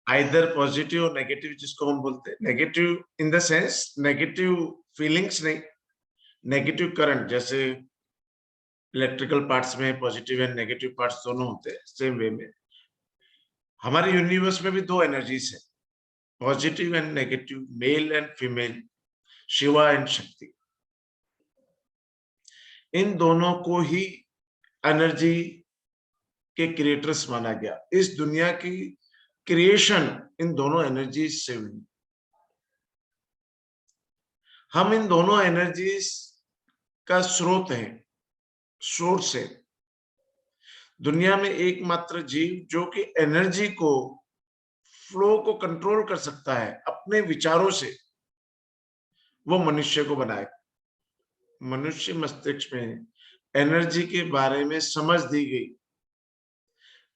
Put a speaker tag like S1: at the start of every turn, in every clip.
S1: Either positive और negative, जिसको हम बोलते हैं negative in the sense negative feelings नहीं, नेगेटिव करंट। जैसे इलेक्ट्रिकल पार्ट्स में पॉजिटिव एंड नेगेटिव पार्ट्स दोनों होते हैं, सेम वे में हमारे यूनिवर्स में भी दो एनर्जीज है, positive and negative, male and female, Shiva and शक्ति। इन दोनों को ही एनर्जी के क्रिएटर्स माना गया। इस दुनिया की क्रिएशन इन दोनों एनर्जीज से हुई। हम इन दोनों एनर्जीज का स्रोत है, सोर्स है। दुनिया में एकमात्र जीव जो कि एनर्जी को, फ्लो को कंट्रोल कर सकता है अपने विचारों से, वो मनुष्य को बनाए। मनुष्य मस्तिष्क में एनर्जी के बारे में समझ दी गई,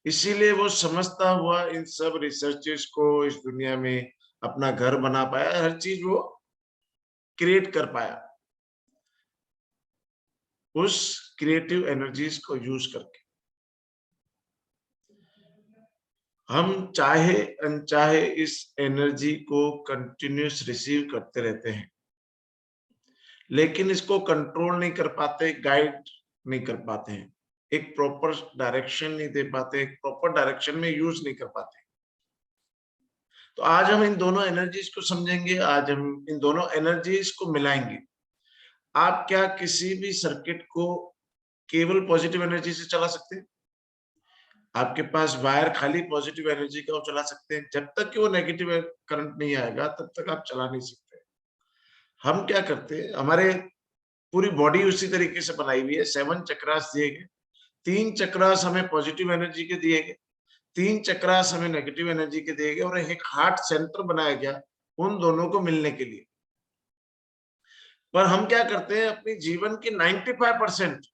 S1: इसीलिए वो समझता हुआ इन सब रिसर्चेस को इस दुनिया में अपना घर बना पाया, हर चीज वो क्रिएट कर पाया उस क्रिएटिव एनर्जीज को यूज करके। हम चाहे अनचाहे इस एनर्जी को कंटिन्यूस रिसीव करते रहते हैं, लेकिन इसको कंट्रोल नहीं कर पाते, गाइड नहीं कर पाते हैं, एक प्रॉपर डायरेक्शन नहीं दे पाते, एक प्रॉपर डायरेक्शन में यूज नहीं कर पाते। तो आज हम इन दोनों एनर्जीज को समझेंगे, आज हम इन दोनों एनर्जीज को मिलाएंगे। आप क्या किसी भी सर्किट को केवल पॉजिटिव एनर्जी से चला सकते हैं? आपके पास वायर खाली पॉजिटिव एनर्जी का वो चला सकते हैं, जब तक कि वो नेगेटिव करंट नहीं आएगा तब तक आप चला नहीं सकते। हम क्या करते हैं, हमारे पूरी बॉडी उसी तरीके से बनाई हुई है, 7 चक्रास दिए गए, 3 चक्रास हमें पॉजिटिव एनर्जी के दिए गए, 3 चक्रास हमें नेगेटिव एनर्जी के दिए गए, और एक हार्ट सेंटर बनाया गया उन दोनों को मिलने के लिए। पर हम क्या करते हैं, अपनी जीवन की 95%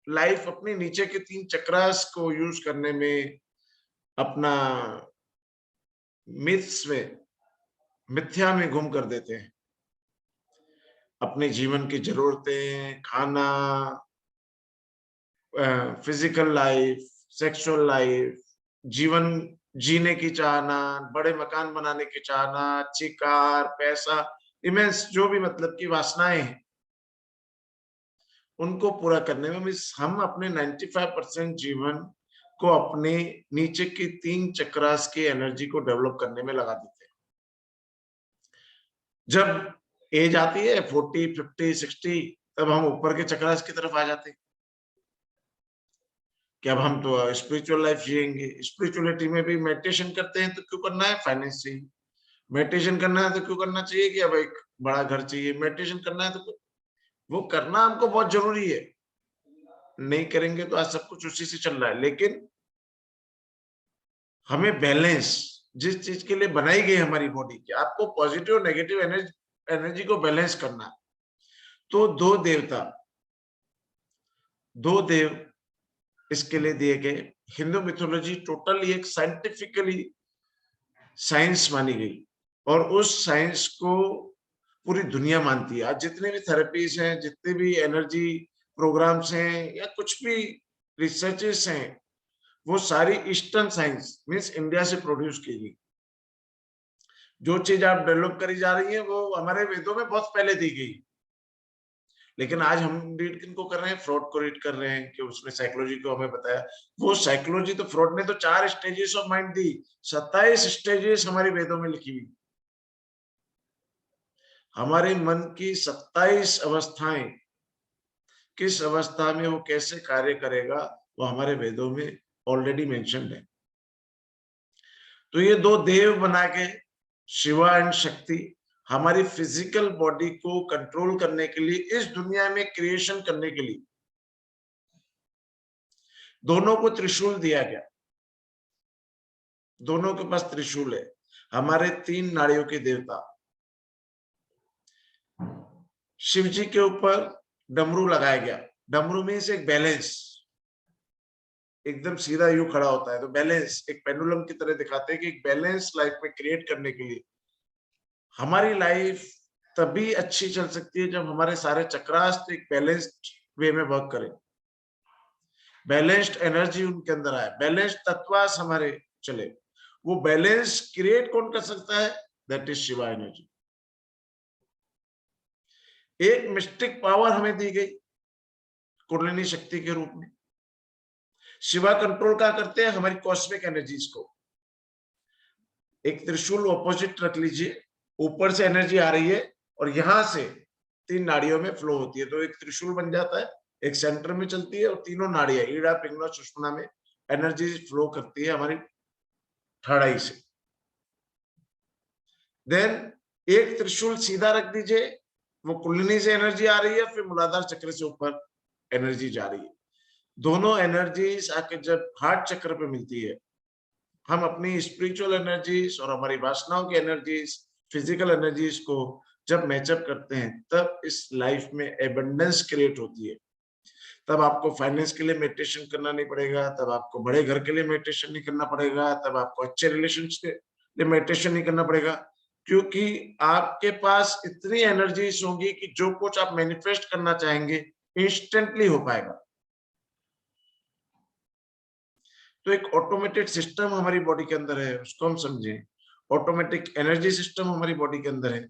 S1: लाइफ अपनी नीचे के 3 चक्रास को यूज करने में, अपना मिथ्स में, मिथ्या में घूम कर देते हैं। अपने जीवन की जरूरतें, खाना, फिजिकल लाइफ, सेक्सुअल लाइफ, जीवन जीने की चाहना, बड़े मकान बनाने की चाहना, अच्छी कार, पैसा, इमेंस जो भी मतलब की वासनाएं हैं, उनको पूरा करने में हम अपने 95% जीवन को अपने नीचे की 3 चक्रास की एनर्जी को डेवलप करने में लगा देते हैं। जब एज आती है 40, 50, 60, तब हम ऊपर के चक्रास की तरफ आ जाते हैं कि अब हम तो स्पिरिचुअल लाइफ जिएंगे। स्पिरिचुअलिटी में भी मेडिटेशन करते हैं तो क्यों करना है, फाइनेंस चाहिए। मेडिटेशन करना है तो क्यों करना चाहिए कि अब एक बड़ा घर चाहिए। मेडिटेशन करना है तो वो करना हमको बहुत जरूरी है, नहीं करेंगे तो आज सब कुछ उसी से चल रहा है। लेकिन हमें बैलेंस, जिस चीज के लिए बनाई गई हमारी बॉडी की, आपको पॉजिटिव और नेगेटिव एनर्जी को बैलेंस करना है। तो दो देव इसके लिए दिए गए। हिंदू मिथोलॉजी टोटली एक साइंटिफिकली साइंस मानी गई, और उस साइंस को पूरी दुनिया मानती है। आज जितने भी थेरेपीज हैं, जितने भी एनर्जी प्रोग्राम्स हैं, या कुछ भी रिसर्चेस हैं, वो सारी ईस्टर्न साइंस मीन्स इंडिया से प्रोड्यूस की गई। जो चीज आप डेवलप करी जा रही है वो हमारे वेदों में बहुत पहले दी गई, लेकिन आज हम रीड किनको कर रहे हैं, फ्रॉड को रीड कर रहे हैं कि उसने साइकोलॉजी को हमें बताया। वो साइकोलॉजी तो फ्रॉड ने तो 4 stages of mind the, 27 stages हमारे वेदों में लिखी हुई। हमारे मन की 27 अवस्थाएं, किस अवस्था में वो कैसे कार्य करेगा, वो हमारे वेदों में ऑलरेडी मेंशन्ड है। तो ये दो देव बना के, शिवा एंड शक्ति, हमारी फिजिकल बॉडी को कंट्रोल करने के लिए, इस दुनिया में क्रिएशन करने के लिए दोनों को त्रिशूल दिया गया। दोनों के पास त्रिशूल है। हमारे 3 नाड़ियों के देवता, शिव जी के ऊपर डमरू लगाया गया। डमरू में से एक बैलेंस, एकदम सीधा यू खड़ा होता है तो बैलेंस, एक पेंडुलम की तरह दिखाते हैं कि एक बैलेंस लाइफ में क्रिएट करने के लिए, हमारी लाइफ तभी अच्छी चल सकती है जब हमारे सारे चक्रास एक बैलेंस्ड वे में वर्क करें, बैलेंस्ड एनर्जी उनके अंदर आए, बैलेंस्ड तत्वास हमारे चले। वो बैलेंस क्रिएट कौन कर सकता है? That is Shiva energy. एक मिस्टिक पावर हमें दी गई कुंडलिनी शक्ति के रूप में। शिवा कंट्रोल क्या करते हैं? हमारी कॉस्मिक एनर्जीज को। एक त्रिशूल ऑपोजिट रख लीजिए, ऊपर से एनर्जी आ रही है और यहां से 3 नाड़ियों में फ्लो होती है, तो एक त्रिशूल बन जाता है, एक सेंटर में चलती है और तीनों नाड़ियां ईड़ा पिंगला सुषुम्ना में एनर्जी फ्लो करती है हमारी थर्ड आई से। देन एक त्रिशूल सीधा रख दीजिए, वो कुंडलिनी से एनर्जी आ रही है, फिर मूलाधार चक्र से ऊपर एनर्जी जा रही है। दोनों एनर्जीज आके जब हार्ट चक्र पे मिलती है, हम अपनी स्पिरिचुअल एनर्जीज और हमारी वासनाओं की एनर्जीज, फिजिकल एनर्जीज को जब मैचअप करते हैं, तब इस लाइफ में एबंडेंस क्रिएट होती है। तब आपको फाइनेंस के लिए मेडिटेशन करना नहीं पड़ेगा, तब आपको बड़े घर के लिए मेडिटेशन नहीं करना पड़ेगा, तब आपको अच्छे रिलेशन के लिए मेडिटेशन नहीं करना पड़ेगा, क्योंकि आपके पास इतनी एनर्जीज होंगी कि जो कुछ आप मैनिफेस्ट करना चाहेंगे इंस्टेंटली हो पाएगा। तो एक ऑटोमेटेड सिस्टम हमारी बॉडी के अंदर है, उसको हम समझें। ऑटोमेटिक एनर्जी सिस्टम हमारी बॉडी के अंदर है।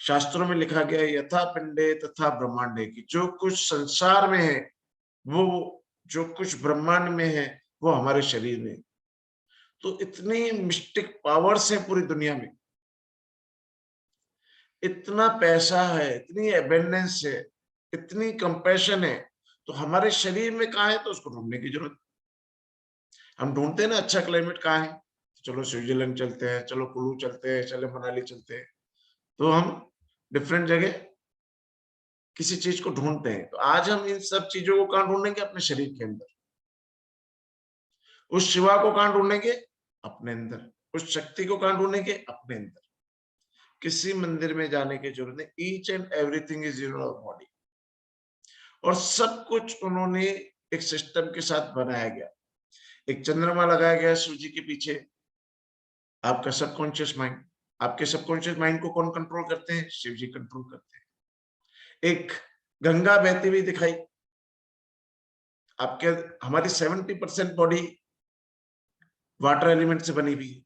S1: शास्त्रों में लिखा गया है, यथा पिंडे तथा ब्रह्मांडे, की जो कुछ संसार में है, वो जो कुछ ब्रह्मांड में है, वो हमारे शरीर में। तो इतनी मिस्टिक पावर्स है पूरी दुनिया में, इतना पैसा है, इतनी एबेंडेंस है, इतनी कंपैशन है, तो हमारे शरीर में कहाँ है? तो उसको ढूंढने की जरूरत। हम ढूंढते हैं ना अच्छा क्लाइमेट कहाँ है, चलो स्विट्जरलैंड चलते हैं, चलो कुल्लू चलते हैं, चलो मनाली चलते हैं। तो हम डिफरेंट जगह किसी चीज को ढूंढते हैं। तो आज हम इन सब चीजों को कहाँ ढूंढेंगे? अपने शरीर के अंदर। उस शिवा को कहाँ ढूंढेंगे? अपने अंदर। उस शक्ति को कहाँ ढूंढेंगे? अपने अंदर। किसी मंदिर में जाने की जरूरत नहीं, each and everything is in our body. और सब कुछ उन्होंने एक सिस्टम के साथ बनाया गया। एक चंद्रमा लगाया गया शिव जी के पीछे, आपका सबकॉन्शियस माइंड। आपके सबकॉन्शियस माइंड को कौन कंट्रोल करते हैं? शिव जी कंट्रोल करते हैं। एक गंगा बहती हुई दिखाई, आपके हमारी 70% बॉडी वाटर एलिमेंट से बनी हुई है,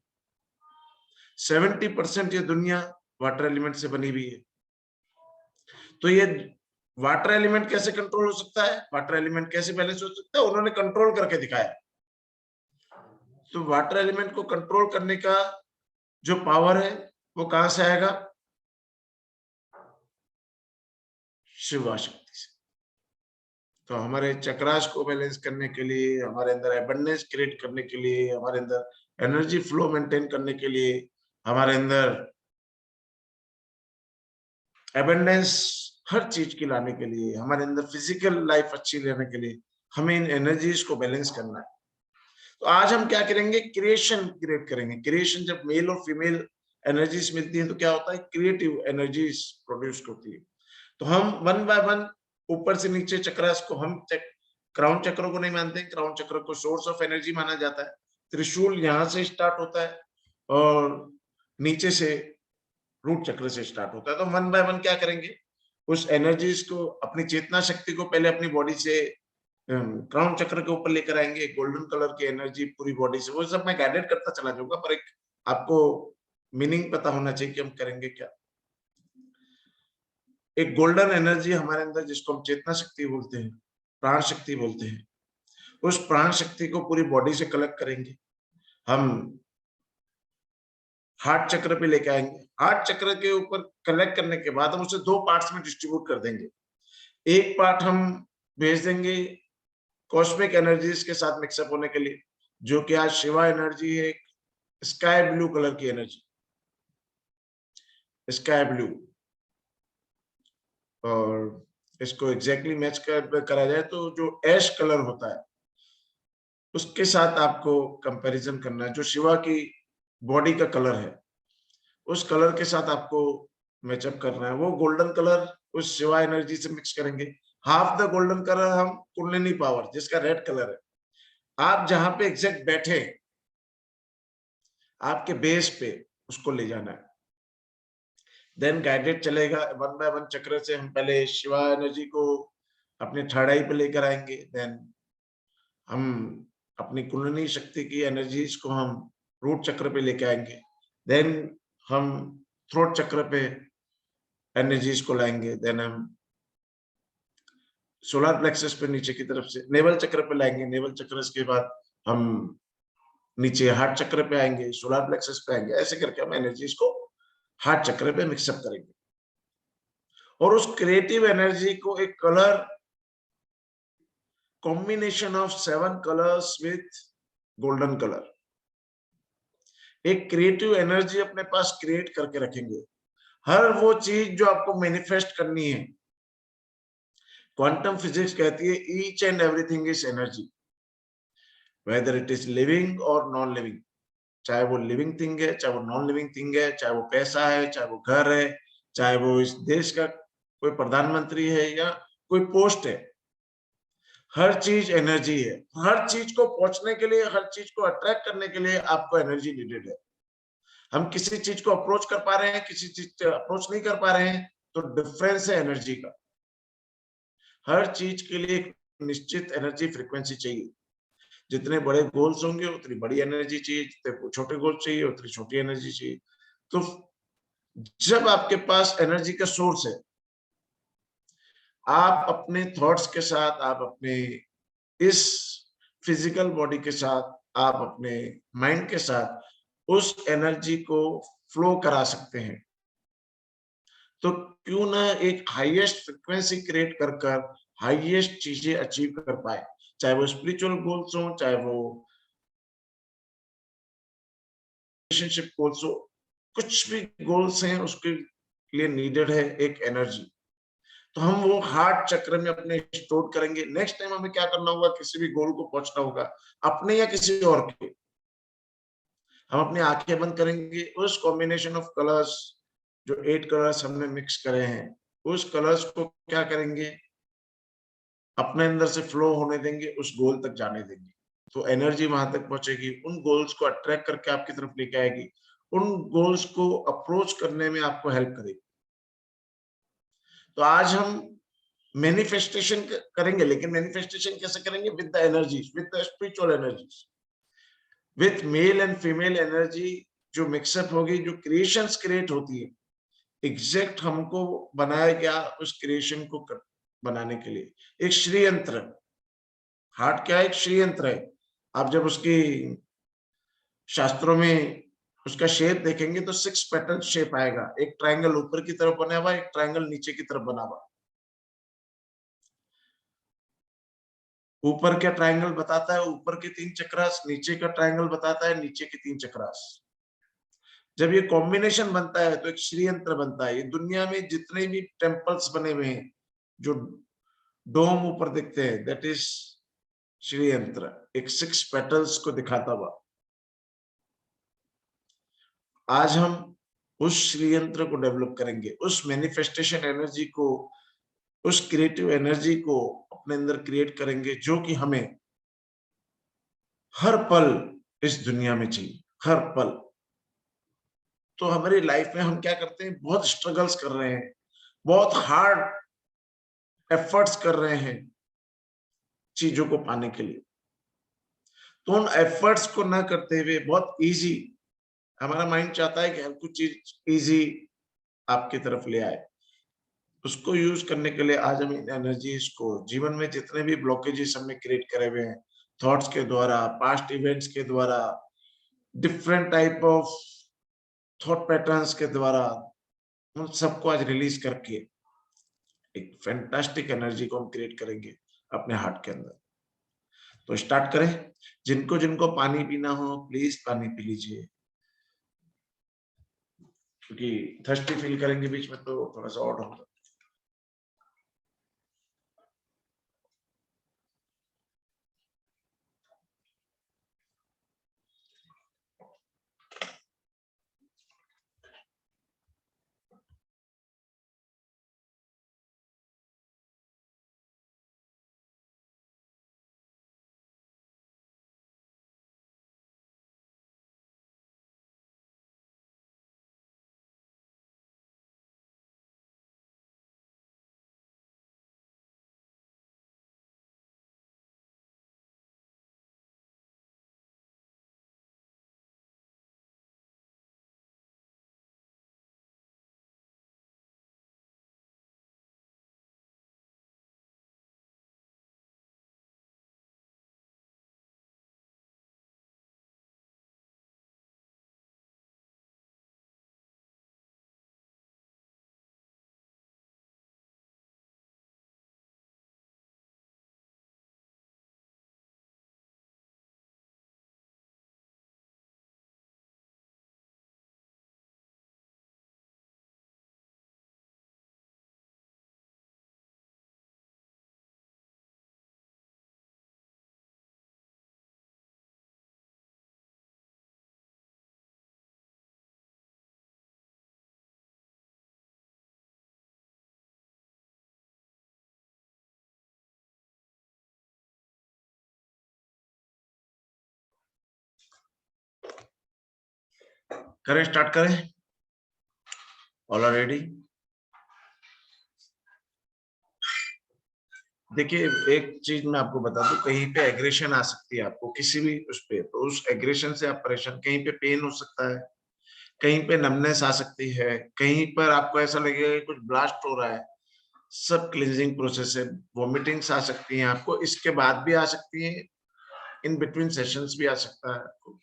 S1: 70% ये दुनिया वाटर एलिमेंट से बनी हुई है। तो ये वाटर एलिमेंट कैसे कंट्रोल हो सकता है? वाटर एलिमेंट कैसे बैलेंस हो सकता है? उन्होंने कंट्रोल करके दिखाया। तो वाटर एलिमेंट को कंट्रोल करने का जो पावर है, वो कहां से आएगा? शिवा शक्ति से। तो हमारे चक्रास को बैलेंस करने के लिए, हमारे अंदर एबंडेंस क्रिएट करने के लिए, हमारे अंदर एनर्जी फ्लो मेंटेन करने के लिए, हमारे अंदर एबंडेंस हर चीज की लाने के लिए, हमारे अंदर फिजिकल लाइफ अच्छी रहने के लिए, हमें इन एनर्जीज को बैलेंस करना है। तो आज हम क्या करेंगे? क्रिएशन क्रिएट करेंगे। क्रिएशन, जब मेल और फीमेल एनर्जीज मिलती है तो क्या होता है? क्रिएटिव एनर्जीज प्रोड्यूस होती है। तो हम वन बाय वन ऊपर से नीचे चक्रास को, हम क्राउन चक्र को नहीं मानते। क्राउन चक्र को सोर्स ऑफ एनर्जी माना जाता है। त्रिशूल यहां से स्टार्ट होता है और नीचे से रूट चक्र से स्टार्ट होता है। तो वन बाय वन क्या करेंगे? उस एनर्जीज को, अपनी चेतना शक्ति को पहले अपनी बॉडी से क्राउन चक्र के ऊपर लेकर आएंगे। गोल्डन कलर की एनर्जी पूरी बॉडी से, वो सब मैं गाइडेड करता चला जाऊंगा, पर एक आपको मीनिंग पता होना चाहिए कि हम करेंगे क्या। एक गोल्डन एनर्जी हमारे अंदर, जिसको हम चेतना शक्ति बोलते हैं, प्राण शक्ति बोलते हैं, उस प्राण शक्ति को पूरी बॉडी से कलेक्ट करेंगे। हम हार्ट चक्र पे लेके आएंगे। हार्ट चक्र के ऊपर कलेक्ट करने के बाद हम उसे 2 पार्ट्स में डिस्ट्रीब्यूट कर देंगे। एक पार्ट हम भेज देंगे कॉस्मिक एनर्जीज के साथ मिक्सअप होने के लिए, जो कि आज शिवा एनर्जी है, स्काई ब्लू कलर की एनर्जी, स्काई ब्लू। और इसको एग्जैक्टली मैच करा जाए तो जो ऐश कलर होता है, उसके साथ आपको कंपैरिजन करना है। जो शिवा की बॉडी का कलर है, उस कलर के साथ आपको मैचअप करना है। वो गोल्डन कलर उस शिवा एनर्जी से मिक्स करेंगे। हाफ द गोल्डन कलर हम कुंडलिनी पावर, जिसका रेड कलर है, आप जहां पे एग्जैक्ट बैठे, आपके बेस पे उसको ले जाना है। देन गाइडेड चलेगा वन बाय वन चक्र से। हम पहले शिवा एनर्जी को अपने थर्ड आई पे लेकर आएंगे। देन हम अपनी कुंडलिनी शक्ति की एनर्जीज को हम रूट चक्र पे लेके आएंगे, देन हम थ्रोट चक्र पे एनर्जीज को लाएंगे, देन हम सोलर प्लेक्सस पे नीचे की तरफ से नेवल चक्र पे लाएंगे, नेवल चक्र के बाद हम नीचे हार्ट चक्र पे आएंगे, सोलर प्लेक्सस पे आएंगे, ऐसे करके हम एनर्जीज को हार्ट चक्र पे मिक्सअप करेंगे और उस क्रिएटिव एनर्जी को एक colour combination of 7 colours with golden colour, एक क्रिएटिव एनर्जी अपने पास क्रिएट करके रखेंगे। हर वो चीज जो आपको मैनिफेस्ट करनी है, क्वांटम फिजिक्स कहती है each and everything is energy, whether it is living और नॉन लिविंग, चाहे वो लिविंग थिंग है, चाहे वो नॉन लिविंग थिंग है, चाहे वो पैसा है, चाहे वो घर है, चाहे वो इस देश का कोई प्रधानमंत्री है या कोई पोस्ट है, हर चीज एनर्जी है। हर चीज को पहुंचने के लिए, हर चीज को अट्रैक्ट करने के लिए आपको एनर्जी नीडेड है। हम किसी चीज को अप्रोच कर पा रहे हैं, किसी चीज अप्रोच नहीं कर पा रहे हैं, तो डिफरेंस है एनर्जी का। हर चीज के लिए एक निश्चित एनर्जी फ्रीक्वेंसी चाहिए। जितने बड़े गोल्स होंगे उतनी बड़ी एनर्जी चाहिए, जितने छोटे गोल्स चाहिए उतनी छोटी एनर्जी चाहिए। तो जब आपके पास एनर्जी का सोर्स है, आप अपने थॉट्स के साथ, आप अपने इस फिजिकल बॉडी के साथ, आप अपने माइंड के साथ उस एनर्जी को फ्लो करा सकते हैं। तो क्यों ना एक हाईएस्ट फ्रिक्वेंसी क्रिएट कर हाईएस्ट चीजें अचीव कर पाए, चाहे वो स्पिरिचुअल गोल्स हो, चाहे वो रिलेशनशिप गोल्स हो, कुछ भी गोल्स हैं उसके लिए नीडेड है एक एनर्जी। तो हम वो हार्ट चक्र में अपने स्टोर करेंगे। नेक्स्ट टाइम हमें क्या करना होगा, किसी भी गोल को पहुंचना होगा, अपने या किसी और के, हम अपनी आंखें बंद करेंगे, उस कॉम्बिनेशन ऑफ कलर्स जो 8 कलर्स हमने मिक्स करे हैं, उस कलर्स को क्या करेंगे, अपने अंदर से फ्लो होने देंगे, उस गोल तक जाने देंगे। तो एनर्जी वहां तक पहुंचेगी, उन गोल्स को अट्रैक्ट करके आपकी तरफ लेके आएगी, उन गोल्स को अप्रोच करने में आपको हेल्प करेगी। तो आज हम मैनिफेस्टेशन करेंगे, लेकिन मैनिफेस्टेशन कैसे करेंगे? With the energies, with the spiritual energies, with male and female energy जो मिक्सअप होगी, जो क्रिएशंस क्रिएट होती है, एग्जैक्ट हमको बनाया गया उस क्रिएशन को बनाने के लिए एक श्री यंत्र। हार्ट क्या है? एक श्री यंत्र है। आप जब उसकी शास्त्रों में उसका शेप देखेंगे तो 6 पैटर्न शेप आएगा, एक ट्रायंगल ऊपर की तरफ बना हुआ, एक ट्रायंगल नीचे की तरफ बना हुआ। ऊपर का ट्रायंगल बताता है ऊपर के 3 चक्रास, नीचे का ट्रायंगल बताता है नीचे के 3 चक्रास। जब ये कॉम्बिनेशन बनता है तो एक श्री यंत्र बनता है। ये दुनिया में जितने भी टेम्पल्स बने हुए हैं, जो डोम ऊपर दिखते हैं, दैट इज श्री यंत्र, एक 6 पेटल्स को दिखाता हुआ। आज हम उस श्री यंत्र को डेवलप करेंगे, उस मैनिफेस्टेशन एनर्जी को, उस क्रिएटिव एनर्जी को अपने अंदर क्रिएट करेंगे, जो कि हमें हर पल इस दुनिया में चाहिए, हर पल। तो हमारी लाइफ में हम क्या करते हैं, बहुत स्ट्रगल्स कर रहे हैं, बहुत हार्ड एफर्ट्स कर रहे हैं चीजों को पाने के लिए। तो उन एफर्ट्स को ना करते हुए बहुत इजी, हमारा माइंड चाहता है कि हर कुछ चीज इजी आपकी तरफ ले आए। उसको यूज करने के लिए आज हम इन एनर्जीज को, जीवन में जितने भी ब्लॉकेजेस हमने क्रिएट करे हुए हैं, थॉट्स के द्वारा, पास्ट इवेंट्स के द्वारा, different type of thought patterns के द्वारा, उन सबको आज रिलीज करके एक फैंटास्टिक एनर्जी को हम क्रिएट करेंगे अपने हार्ट के अंदर। तो स्टार्ट करें। जिनको जिनको पानी पीना हो प्लीज पानी पी लीजिए, क्योंकि थर्स्टी फील करेंगे बीच में तो थोड़ा सा और होगा। करें, स्टार्ट करें। All are ready? देखिए, एक चीज मैं आपको बता दूं, कहीं पे एग्रेशन आ सकती है आपको किसी भी उस पे, तो उस एग्रेशन से आप परेशान, कहीं पे पेन हो सकता है, कहीं पे नमनेस आ सकती है, कहीं पर आपको ऐसा लगेगा कि कुछ ब्लास्ट हो रहा है, सब क्लींजिंग प्रोसेस है। वॉमिटिंग्स आ सकती हैं आपको, इसके बाद भी आ सकती हैं, इन बिटवीन सेशंस भी आ सकता है आपको,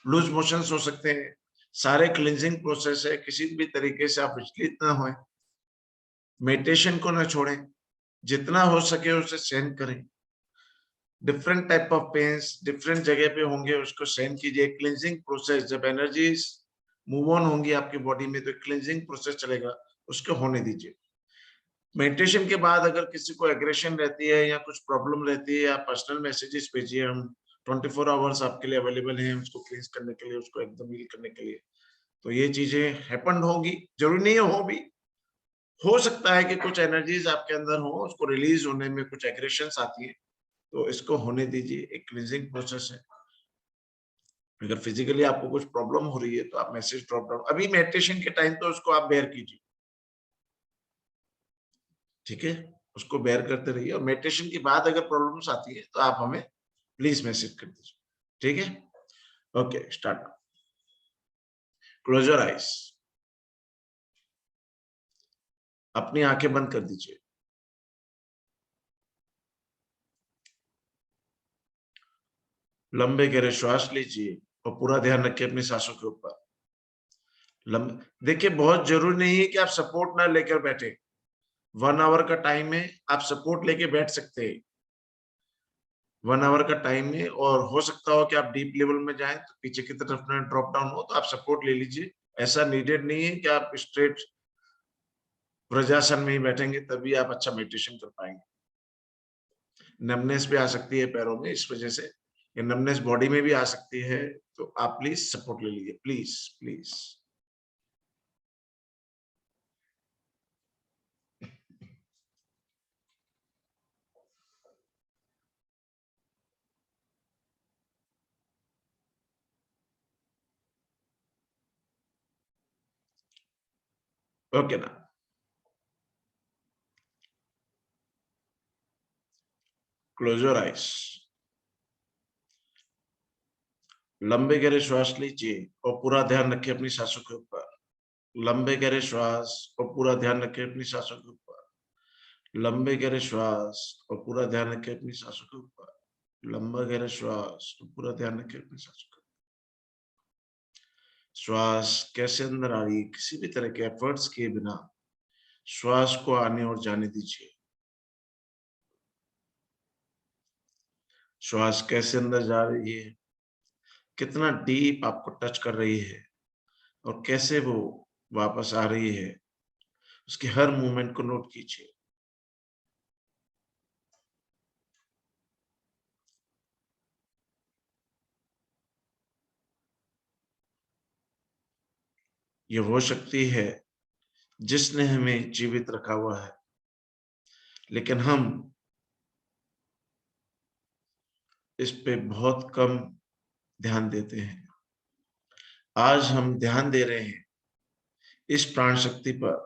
S1: लूज मोशंस हो सकते हैं, सारे क्लींजिंग प्रोसेस है। किसी भी तरीके से आप विचलित ना हों, मेडिटेशन को ना छोड़ें, जितना हो सके उसे सहन करें। Different type of pains different जगह पे होंगे, उसको सहन कीजिए। क्लींजिंग प्रोसेस, जब एनर्जीज मूव ऑन होंगी आपकी बॉडी में, तो क्लींजिंग प्रोसेस चलेगा, उसको होने दीजिए। मेडिटेशन के बाद अगर किसी को एग्रेशन रहती है या कुछ प्रॉब्लम रहती है, आप पर्सनल मैसेजेस भेजिए, हम 24 आवर्स आपके लिए अवेलेबल हैं उसको क्लींस करने के लिए, उसको एकदम हील करने के लिए। तो ये चीजें हैपन होंगी, जरूरी नहीं हो भी, हो सकता है कि कुछ एनर्जीज आपके अंदर हो, उसको रिलीज होने में कुछ एग्रेशंस आती है, तो इसको होने दीजिए, एक क्लींजिंग प्रोसेस है। अगर फिजिकली आपको कुछ प्रॉब्लम हो रही है तो आप मैसेज ड्रॉप डाउन, अभी मेडिटेशन के टाइम तो उसको आप बेयर कीजिए, ठीक है, उसको बेयर करते रहिए। और मेडिटेशन के बाद अगर प्रॉब्लम्स आती है तो आप हमें प्लीज मैसेज कर दीजिए, ठीक है। Okay, start. Close your eyes, अपनी आंखें बंद कर दीजिए। लंबे गहरे श्वास लीजिए और पूरा ध्यान रखिए अपनी सांसों के ऊपर। देखिए, बहुत जरूरी नहीं है कि आप सपोर्ट ना लेकर बैठे, 1 आवर का टाइम है, आप सपोर्ट लेके बैठ सकते हैं 1 आवर का टाइम है। और हो सकता हो कि आप डीप लेवल में जाएं तो पीछे की तरफ ना ड्रॉप डाउन हो, तो आप सपोर्ट ले लीजिए। ऐसा नीडेड नहीं है कि आप स्ट्रेट वज्रासन में ही बैठेंगे तभी आप अच्छा मेडिटेशन कर पाएंगे। नमनेस भी आ सकती है पैरों में, इस वजह से ये नमनेस बॉडी में भी आ सकती है, तो आप प्लीज सपोर्ट ले लीजिए, प्लीज प्लीज। ओके ना, क्लोज योर आइज, लंबे गहरे श्वास लीजिए और पूरा ध्यान रखिए अपनी सांसों के ऊपर। लंबे गहरे श्वास और पूरा ध्यान रखिए अपनी सांसों के ऊपर। लंबे गहरे श्वास और पूरा ध्यान रखिए अपनी सांसों के ऊपर। लंबा गहरा श्वास और पूरा ध्यान रखिए अपनी सांसों के ऊपर। श्वास कैसे अंदर आ रही है, किसी भी तरह के एफर्ट्स किए बिना श्वास को आने और जाने दीजिए। श्वास कैसे अंदर जा रही है, कितना डीप आपको टच कर रही है और कैसे वो वापस आ रही है, उसके हर मूवमेंट को नोट कीजिए। ये वो शक्ति है जिसने हमें जीवित रखा हुआ है, लेकिन हम इस पे बहुत कम ध्यान देते हैं। आज हम ध्यान दे रहे हैं इस प्राण शक्ति पर।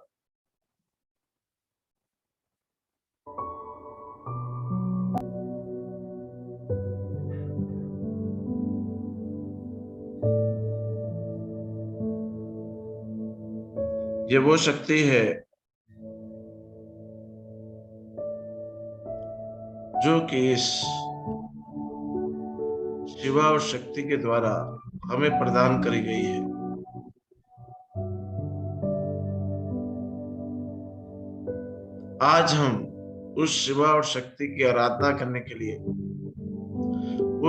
S1: ये वो शक्ति है जो कि इस शिवा और शक्ति के द्वारा हमें प्रदान करी गई है। आज हम उस शिवा और शक्ति की आराधना करने के लिए,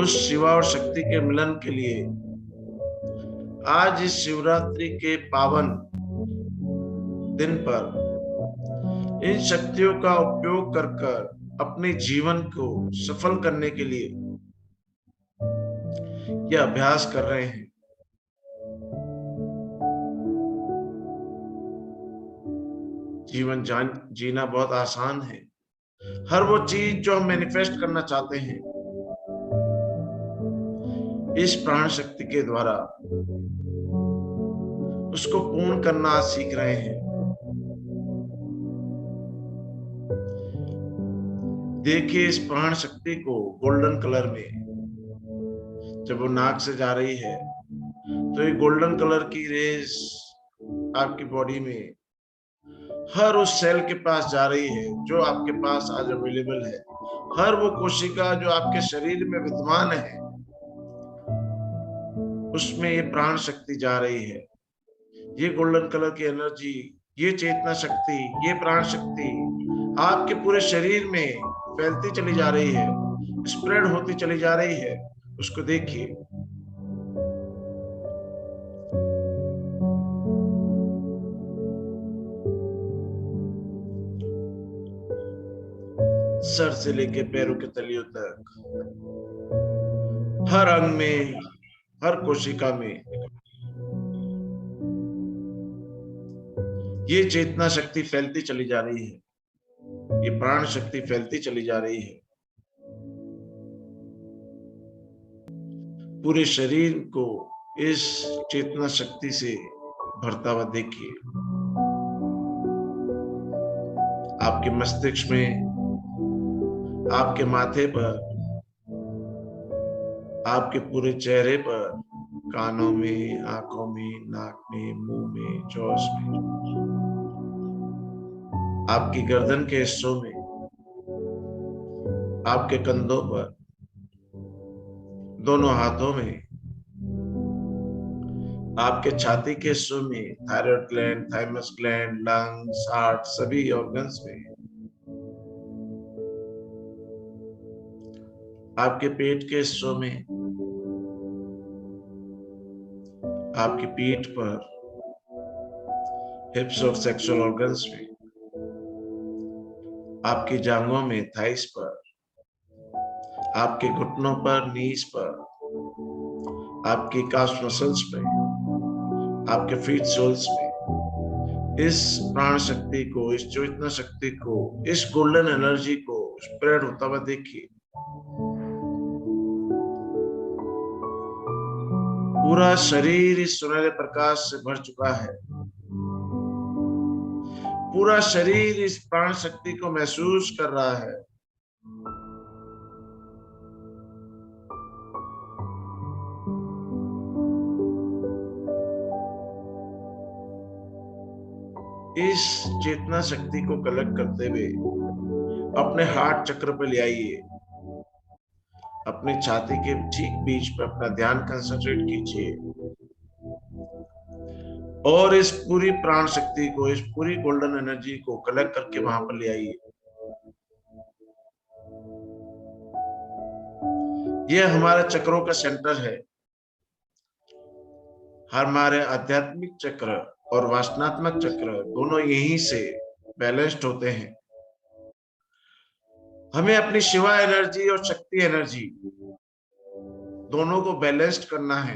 S1: उस शिवा और शक्ति के मिलन के लिए आज इस शिवरात्रि के पावन दिन पर इन शक्तियों का उपयोग कर कर अपने जीवन को सफल करने के लिए ये अभ्यास कर रहे हैं। जीवन जीना बहुत आसान है। हर वो चीज जो हम मैनिफेस्ट करना चाहते हैं, इस प्राण शक्ति के द्वारा उसको पूर्ण करना सीख रहे हैं। देखिए इस प्राण शक्ति को गोल्डन कलर में, जब वो नाक से जा रही है तो ये गोल्डन कलर की रेस आपकी बॉडी में हर उस सेल के पास जा रही है जो आपके पास आज अवेलेबल है। हर वो कोशिका जो आपके शरीर में विद्यमान है, उसमें ये प्राण शक्ति जा रही है। ये गोल्डन कलर की एनर्जी, ये चेतना शक्ति, ये प्राण शक्ति आपके पूरे शरीर में फैलती चली जा रही है, स्प्रेड होती चली जा रही है। उसको देखिए। सर से लेके पैरों के तलियों तक, हर अंग में, हर कोशिका में ये चेतना शक्ति फैलती चली जा रही है, ये प्राण शक्ति फैलती चली जा रही है। पूरे शरीर को इस चेतना शक्ति से भरता हुआ देखिए। आपके मस्तिष्क में, आपके माथे पर, आपके पूरे चेहरे पर, कानों में, आंखों में, नाक में, मुंह में, चौस में, आपकी गर्दन के हिस्सों में, आपके कंधों पर, दोनों हाथों में, आपके छाती के हिस्सों में, thyroid gland, thymus gland, lungs, heart, सभी ऑर्गन्स में, आपके पेट के हिस्सों में, आपकी पीठ पर, हिप्स और सेक्सुअल ऑर्गन्स में, आपकी जांघों में, थाइस पर, आपके घुटनों पर, नीज पर, आपकी काफ मसल्स में, आपके फीट सोल्स में इस प्राण शक्ति को, इस चेतना शक्ति को, इस गोल्डन एनर्जी को स्प्रेड होता हुआ देखिए। पूरा शरीर इस सुनहरे प्रकाश से भर चुका है। पूरा शरीर इस प्राण शक्ति को महसूस कर रहा है। इस चेतना शक्ति को कलेक्ट करते हुए अपने हार्ट चक्र पे ले आइए। अपनी छाती के ठीक बीच पे अपना ध्यान कंसंट्रेट कीजिए और इस पूरी प्राण शक्ति को, इस पूरी गोल्डन एनर्जी को कलेक्ट करके वहां पर ले आइए। यह हमारे चक्रों का सेंटर है। हमारे आध्यात्मिक चक्र और वासनात्मक चक्र दोनों यहीं से बैलेंस्ड होते हैं। हमें अपनी शिवा एनर्जी और शक्ति एनर्जी दोनों को बैलेंस्ड करना है।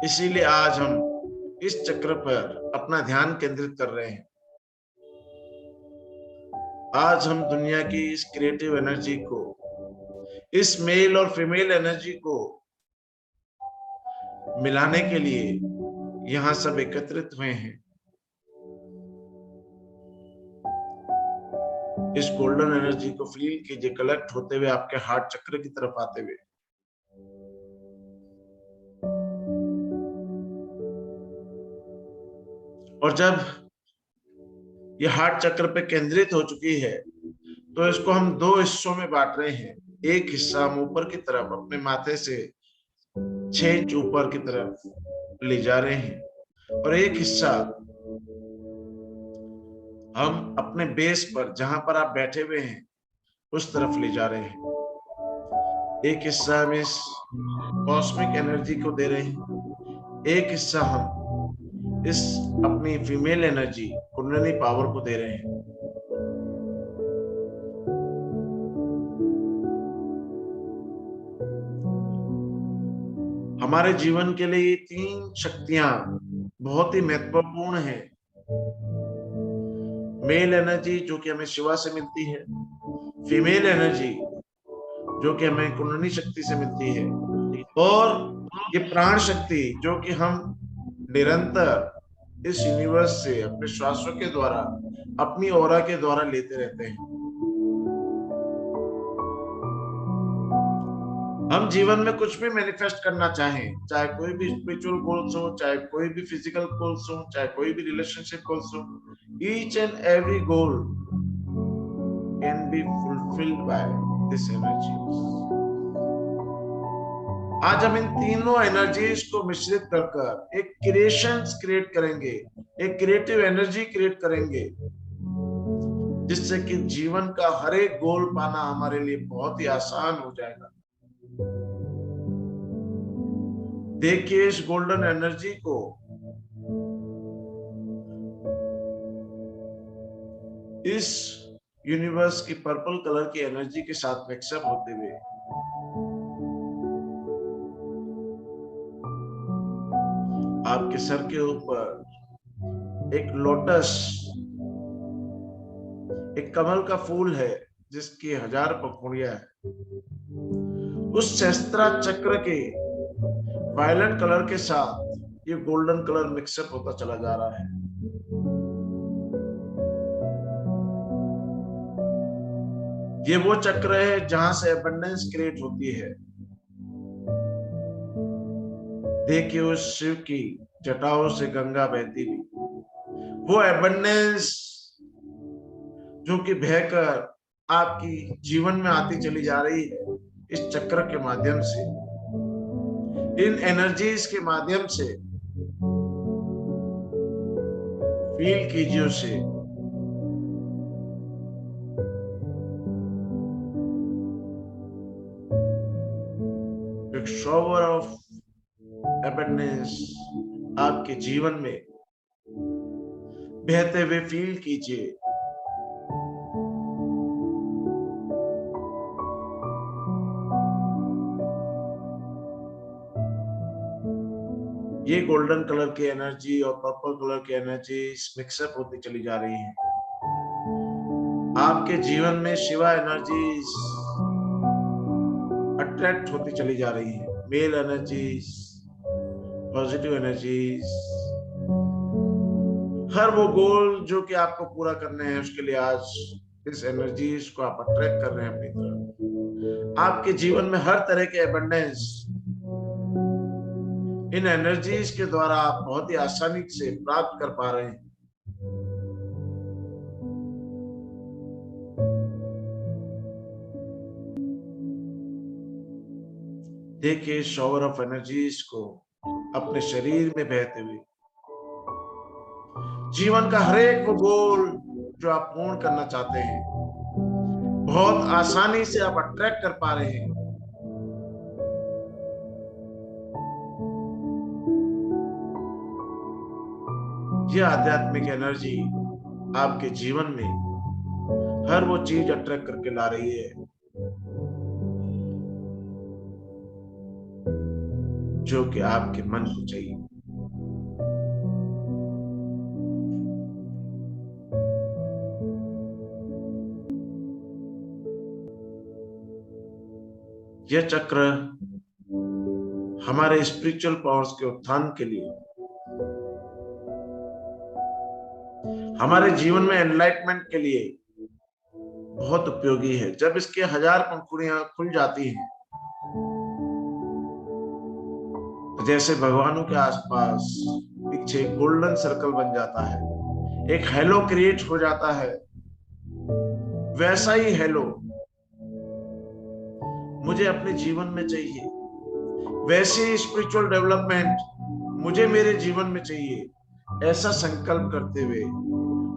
S1: इसीलिए आज हम इस चक्र पर अपना ध्यान केंद्रित कर रहे हैं। आज हम दुनिया की इस क्रिएटिव एनर्जी को, इस मेल और फीमेल एनर्जी को मिलाने के लिए यहां सब एकत्रित हुए हैं। इस गोल्डन एनर्जी को फील कीजिए, कलेक्ट होते हुए आपके हार्ट चक्र की तरफ आते हुए। और जब ये हार्ट चक्र पे केंद्रित हो चुकी है तो इसको हम दो हिस्सों में बांट रहे हैं। एक हिस्सा हम ऊपर की तरफ अपने माथे से 6 इंच ऊपर की तरफ ले जा रहे हैं और एक हिस्सा हम अपने बेस पर, जहां पर आप बैठे हुए हैं, उस तरफ ले जा रहे हैं। एक हिस्सा हम इस कॉस्मिक एनर्जी को दे रहे हैं, एक हिस्सा हम इस अपनी फीमेल एनर्जी, कुंडलिनी पावर को दे रहे हैं। हमारे जीवन के लिए ये 3 शक्तियां बहुत ही महत्वपूर्ण है। मेल एनर्जी जो कि हमें शिवा से मिलती है, फीमेल एनर्जी जो कि हमें कुंडलिनी शक्ति से मिलती है, और ये प्राण शक्ति जो कि हम निरंतर इस यूनिवर्स से अपने श्वासों के द्वारा, अपनी ऑरा के द्वारा लेते रहते हैं। हम जीवन में कुछ भी मैनिफेस्ट करना चाहें, चाहे कोई भी स्पिरिचुअल गोल्स हो, चाहे कोई भी फिजिकल गोल्स हो, चाहे कोई भी रिलेशनशिप गोल्स हो, each and every goal can be fulfilled by this energy. आज हम इन तीनों एनर्जीज को मिश्रित कर कर एक क्रिएशंस क्रिएट करेंगे, एक क्रिएटिव एनर्जी क्रिएट करेंगे, जिससे कि जीवन का हर एक गोल पाना हमारे लिए बहुत ही आसान हो जाएगा। देखिए इस गोल्डन एनर्जी को इस यूनिवर्स की पर्पल कलर की एनर्जी के साथ मिक्सअप होते हुए आपके सर के ऊपर एक लोटस, एक कमल का फूल है जिसकी 1000 पंखुड़ियां है, उस शस्त्रा चक्र के वायलेट कलर के साथ ये गोल्डन कलर मिक्सअप होता चला जा रहा है। ये वो चक्र है जहां से अबंडेंस क्रिएट होती है। देखिए उस शिव की जटाओं से गंगा बहती हुई, वो अबंडेंस जो कि बहकर आपकी जीवन में आती चली जा रही है इस चक्र के माध्यम से, इन एनर्जीज के माध्यम से। फील कीजिए उसे, एक शॉवर ऑफ अबंडेंस आपके जीवन में बहते हुए फील कीजिए। ये गोल्डन कलर की एनर्जी और पर्पल कलर की एनर्जी मिक्सअप होती चली जा रही है। आपके जीवन में शिवा एनर्जीज अट्रैक्ट होती चली जा रही है, मेल एनर्जीज, पॉजिटिव एनर्जीज। हर वो गोल जो कि आपको पूरा करने हैं उसके लिए आज इस एनर्जीज को आप अट्रैक्ट कर रहे हैं अपनी तरफ। आपके जीवन में हर तरह के अबंडेंस इन एनर्जीज के द्वारा आप बहुत ही आसानी से प्राप्त कर पा रहे हैं। देखिए शॉवर ऑफ एनर्जीज को अपने शरीर में बहते हुए जीवन का हर एक वो गोल जो आप पूर्ण करना चाहते हैं बहुत आसानी से आप अट्रैक्ट कर पा रहे हैं। यह आध्यात्मिक एनर्जी आपके जीवन में हर वो चीज अट्रैक्ट करके ला रही है जो कि आपके मन को चाहिए। यह चक्र हमारे स्पिरिचुअल पावर्स के उत्थान के लिए, हमारे जीवन में एनलाइटमेंट के लिए बहुत उपयोगी है। जब इसके 1000 पंखुड़ियां खुल जाती हैं तो जैसे भगवानों के आसपास पीछे गोल्डन सर्कल बन जाता है, एक हेलो क्रिएट हो जाता है। वैसा ही हेलो मुझे अपने जीवन में चाहिए, वैसी स्पिरिचुअल डेवलपमेंट मुझे मेरे जीवन में चाहिए। ऐसा संकल्प करते हुए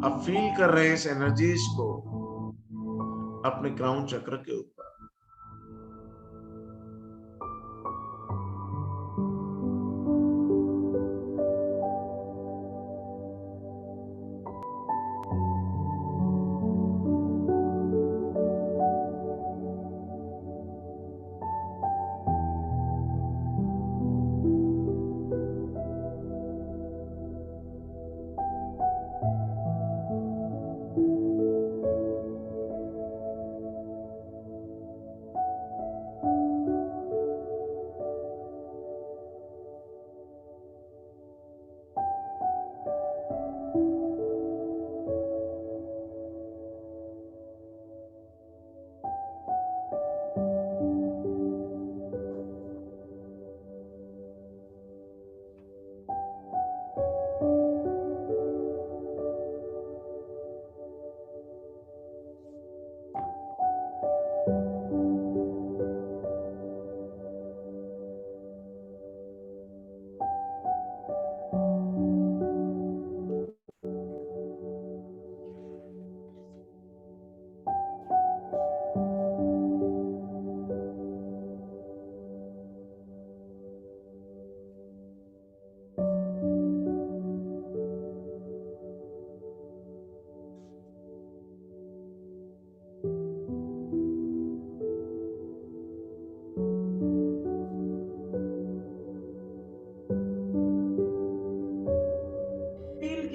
S1: आप फील कर रहे हैं इस एनर्जीज को अपने क्राउन चक्र के ऊपर।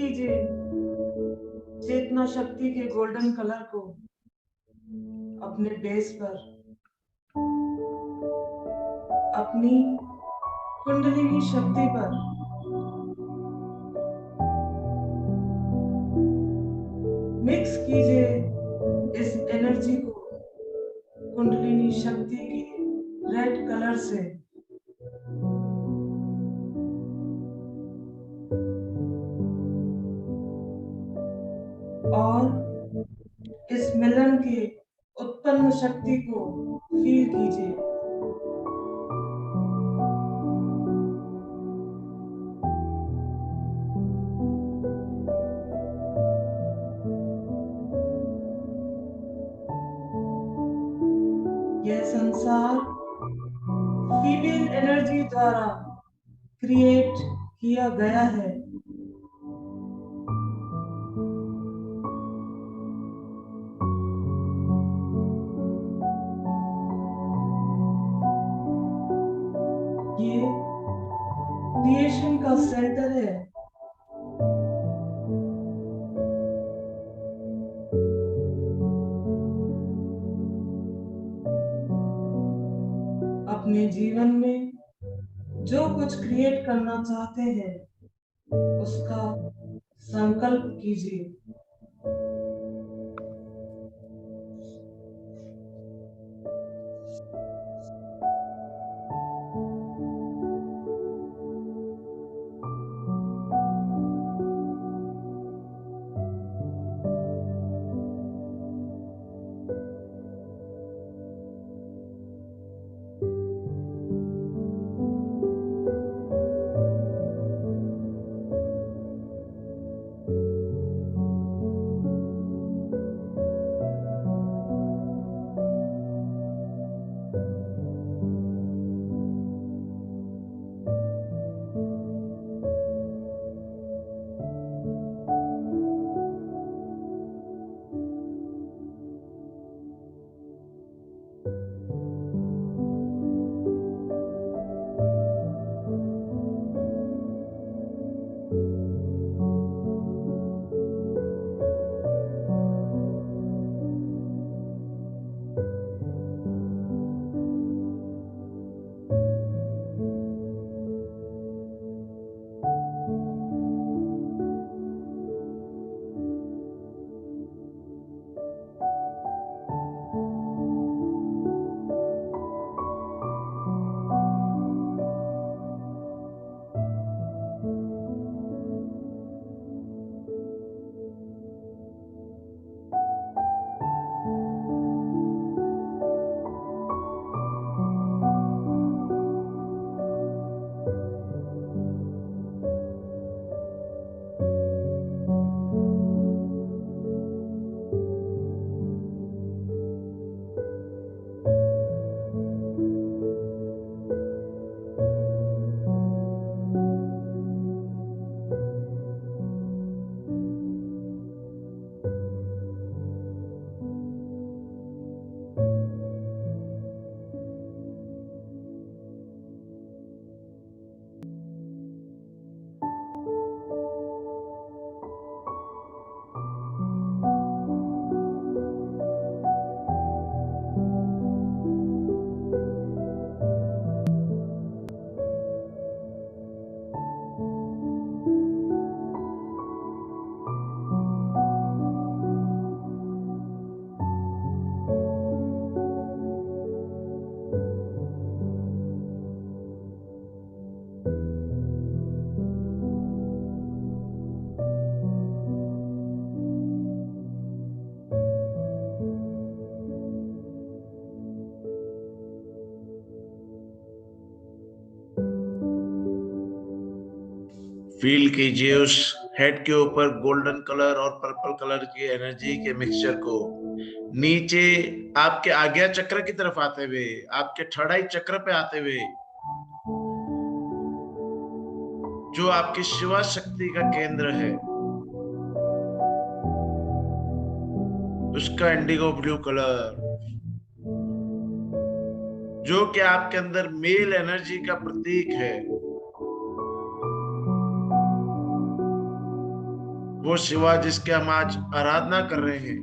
S2: कीजिए चेतना शक्ति के गोल्डन कलर को अपने बेस पर, अपनी कुंडलिनी शक्ति पर। मिक्स कीजिए इस एनर्जी को कुंडलिनी शक्ति के रेड कलर से। और इस मिलन के उत्पन्न शक्ति को फील कीजिए। यह संसार फीमेल एनर्जी द्वारा क्रिएट किया गया है। ये क्रिएशन का सेंटर है। अपने जीवन में जो कुछ क्रिएट करना चाहते हैं उसका संकल्प कीजिए।
S1: फील कीजिए उस हेड के ऊपर गोल्डन कलर और पर्पल कलर की एनर्जी के मिक्सचर को नीचे आपके आज्ञा चक्र की तरफ आते हुए, आपके थर्ड आई चक्र पे आते हुए, जो आपकी शिवा शक्ति का केंद्र है, उसका इंडिगो ब्लू कलर, जो कि आपके अंदर मेल एनर्जी का प्रतीक है, वो शिवा जिसके हम आज आराधना कर रहे हैं,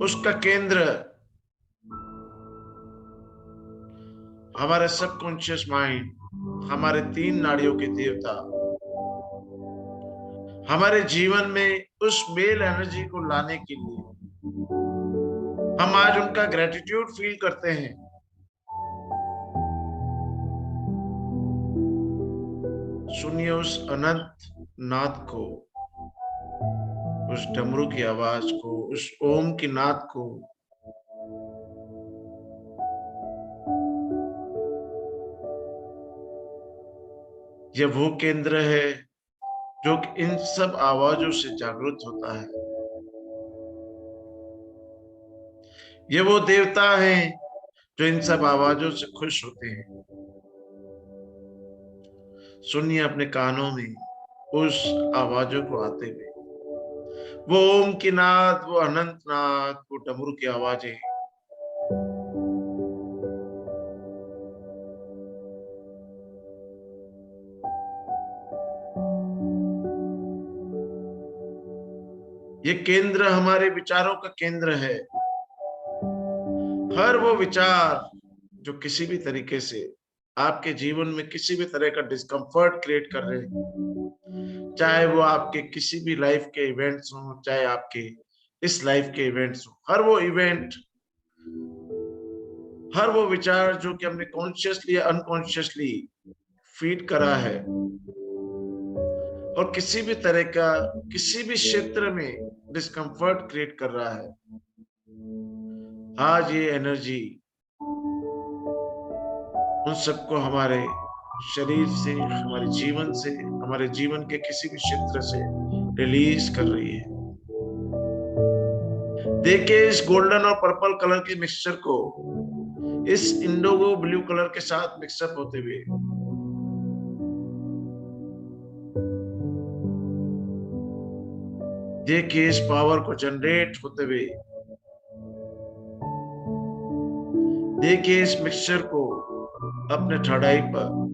S1: उसका केंद्र हमारे सबकॉन्शियस माइंड, हमारे 3 नाड़ियों के देवता, हमारे जीवन में उस मेल एनर्जी को लाने के लिए हम आज उनका ग्रेटिट्यूड फील करते हैं। सुनिए उस अनंत नाद को, उस डमरू की आवाज को, उस ओम की नाद को। यह वो केंद्र है जो इन सब आवाजों से जागृत होता है। ये वो देवता हैं जो इन सब आवाजों से खुश होते हैं। सुनिए अपने कानों में उस आवाजों को आते हुए, वो ओम की नाद, वो अनंत नाद, वो डमरू की आवाजें। ये केंद्र हमारे विचारों का केंद्र है। हर वो विचार जो किसी भी तरीके से आपके जीवन में किसी भी तरह का डिस्कम्फर्ट क्रिएट कर रहे हैं, चाहे वो आपके किसी भी लाइफ के इवेंट्स हो, चाहे आपके इस लाइफ के इवेंट्स हो, हर वो इवेंट, हर वो विचार जो कि हमने कॉन्शियसली या अनकॉन्शियसली फीड करा है और किसी भी तरह का किसी भी क्षेत्र में डिस्कम्फर्ट क्रिएट कर रहा है, आज ये एनर्जी उन सबको हमारे शरीर से, हमारे जीवन से, हमारे जीवन के किसी भी क्षेत्र से रिलीज कर रही है। देखिए इस गोल्डन और पर्पल कलर के मिक्सचर को इस इंडिगो ब्लू कलर के साथ मिक्सअप होते हुए, देखिए इस पावर को जनरेट होते हुए, देखिए इस मिक्सचर को अपने थर्ड आई पर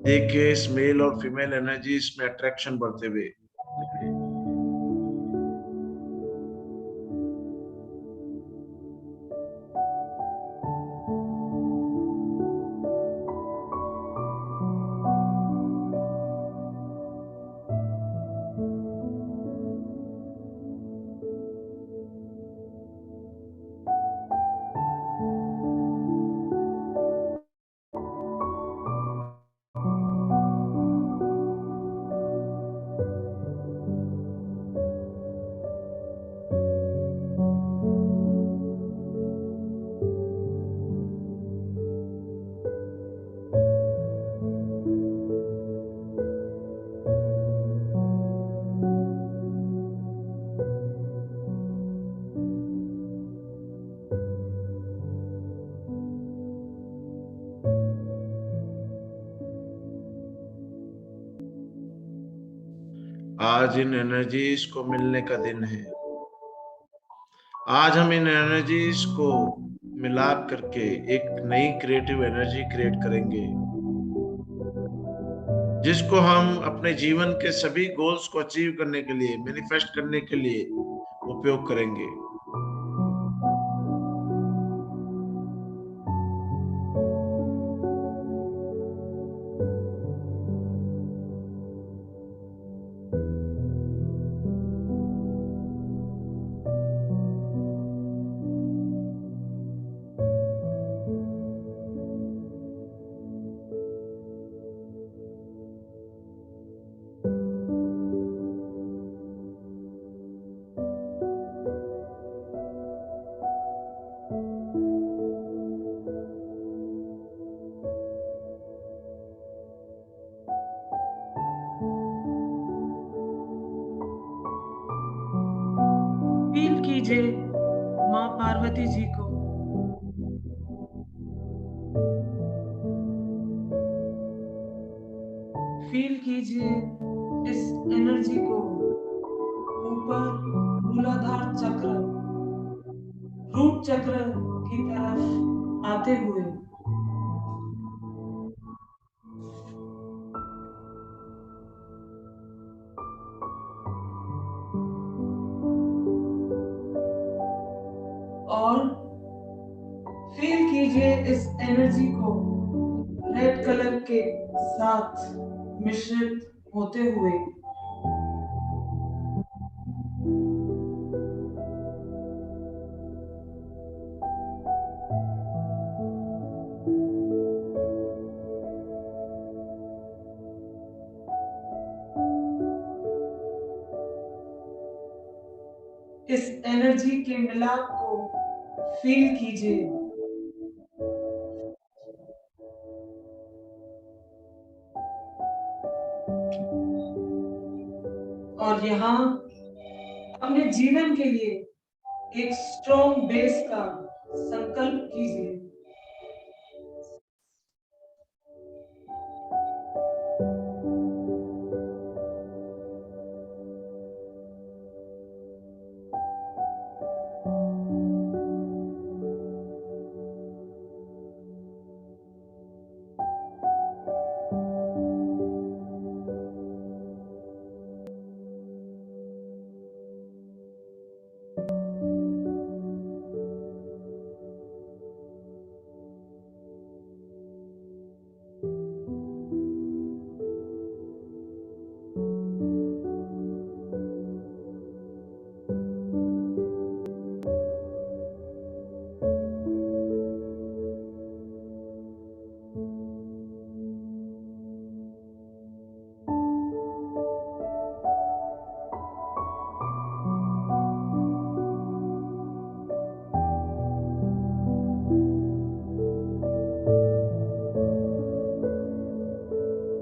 S1: देखिए इस मेल और फीमेल एनर्जीज में अट्रैक्शन बढ़ते हुए, आज इन एनर्जीज को मिलने का दिन है। आज हम इन एनर्जीज को मिलाप करके एक नई क्रिएटिव एनर्जी क्रिएट करेंगे, जिसको हम अपने जीवन के सभी गोल्स को अचीव करने के लिए, मैनिफेस्ट करने के लिए उपयोग करेंगे।
S2: फील कीजिए माँ पार्वती जी को। फील कीजिए इस एनर्जी को ऊपर मूलाधार चक्र, रूट चक्र की तरफ आते हुए। और फील कीजिए इस एनर्जी को रेड कलर के साथ मिश्रित होते हुए। इस एनर्जी के मिलाप को फील कीजिए। और यहाँ अपने जीवन के लिए एक स्ट्रॉन्ग बेस का संकल्प कीजिए।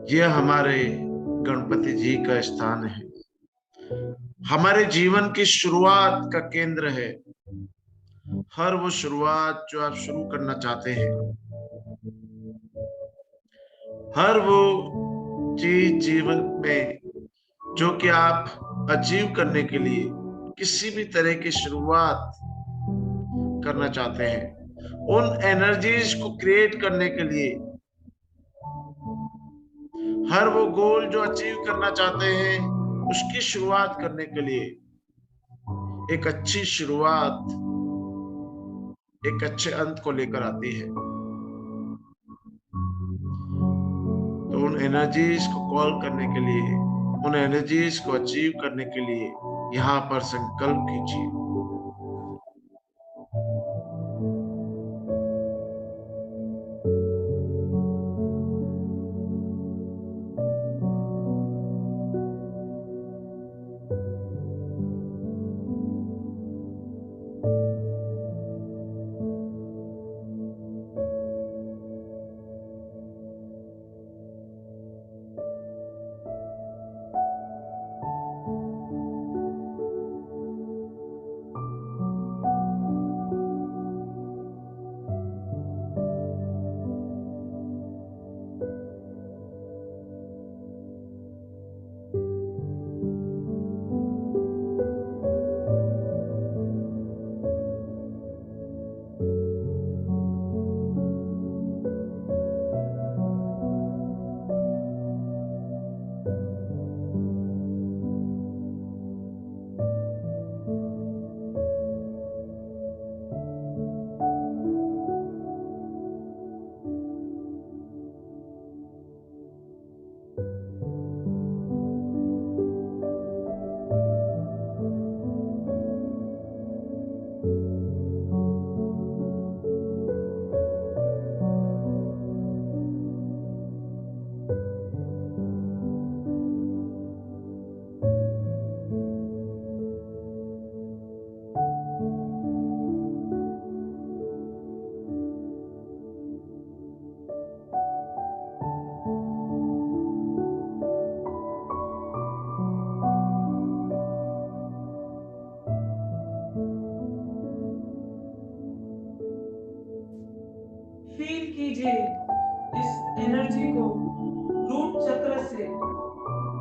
S1: यह हमारे गणपति जी का स्थान है, हमारे जीवन की शुरुआत का केंद्र है। हर वो शुरुआत जो आप शुरू करना चाहते हैं, हर वो चीज जीवन में जो कि आप अचीव करने के लिए किसी भी तरह की शुरुआत करना चाहते हैं, उन एनर्जीज को क्रिएट करने के लिए, हर वो गोल जो अचीव करना चाहते हैं उसकी शुरुआत करने के लिए एक अच्छी शुरुआत एक अच्छे अंत को लेकर आती है। तो उन एनर्जीज को कॉल करने के लिए, उन एनर्जीज को अचीव करने के लिए यहाँ पर संकल्प कीजिए।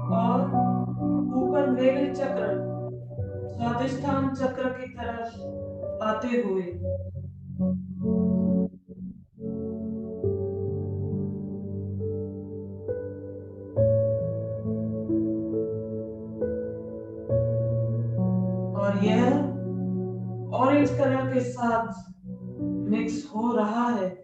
S2: और ऊपर नेगल चक्र स्वादिष्ठान चक्र की तरफ आते हुए और यह ऑरेंज कलर के साथ मिक्स हो रहा है।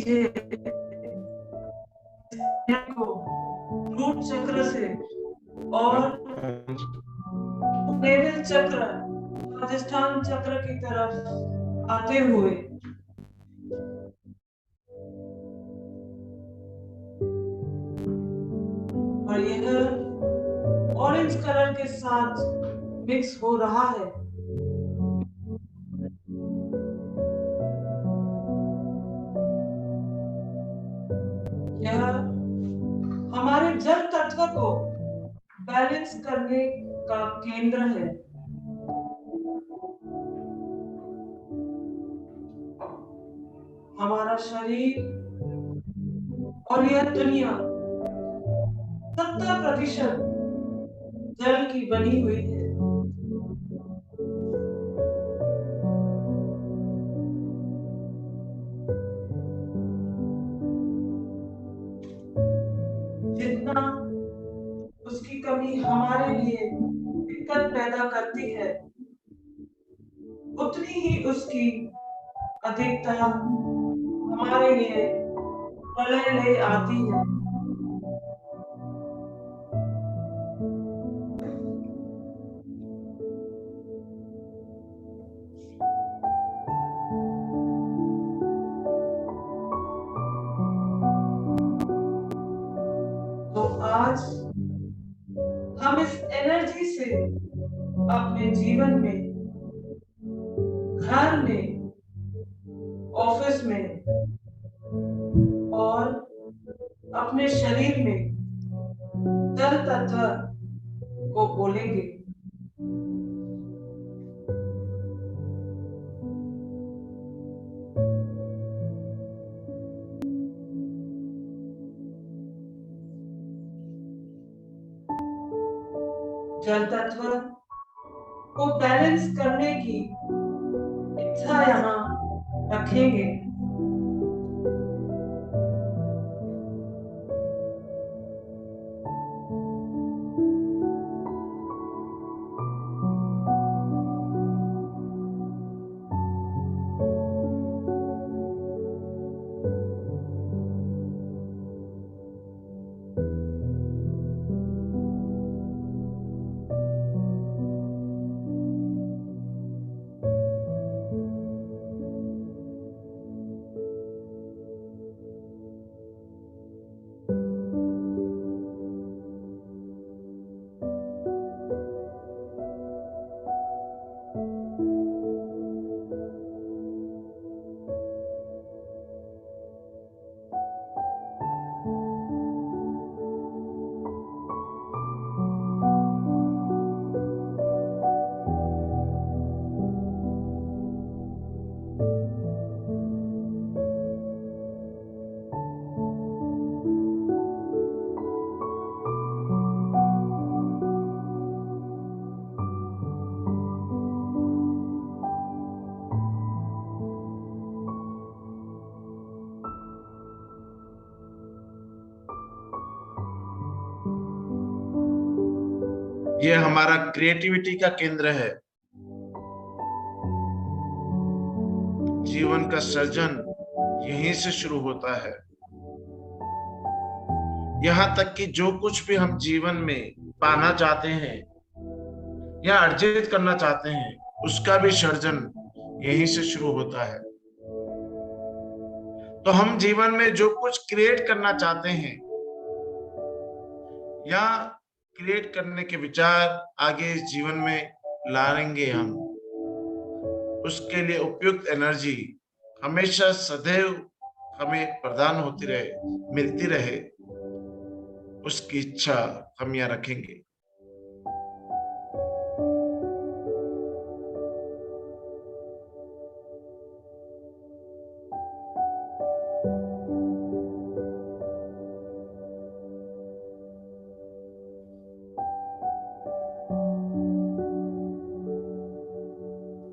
S2: लीजिए को रूट चक्र से और नेवल चक्र, अधिष्ठान चक्र की तरफ आते हुए और यह ऑरेंज कलर के साथ मिक्स हो रहा है। यह हमारे जल तत्व को बैलेंस करने का केंद्र है। हमारा शरीर और यह दुनिया 70% जल की बनी हुई है। जितना उसकी कमी हमारे लिए दिक्कत पैदा करती है, उतनी ही उसकी अधिकता हमारे लिए प्रलय ले आती है। तो आज हम इस एनर्जी से अपने जीवन में, घर में, ऑफिस में और अपने शरीर में जल तत्व को बोलेंगे। जल तत्व को बैलेंस करने की इच्छा यहाँ रखेंगे।
S1: ये हमारा क्रिएटिविटी का केंद्र है। जीवन का सृजन यहीं से शुरू होता है। यहाँ तक कि जो कुछ भी हम जीवन में पाना चाहते हैं या अर्जित करना चाहते हैं, उसका भी सृजन यहीं से शुरू होता है। तो हम जीवन में जो कुछ क्रिएट करना चाहते हैं या क्रिएट करने के विचार आगे इस जीवन में लाएंगे, हम उसके लिए उपयुक्त एनर्जी हमेशा सदैव हमें प्रदान होती रहे, मिलती रहे, उसकी इच्छा हम यहाँ रखेंगे।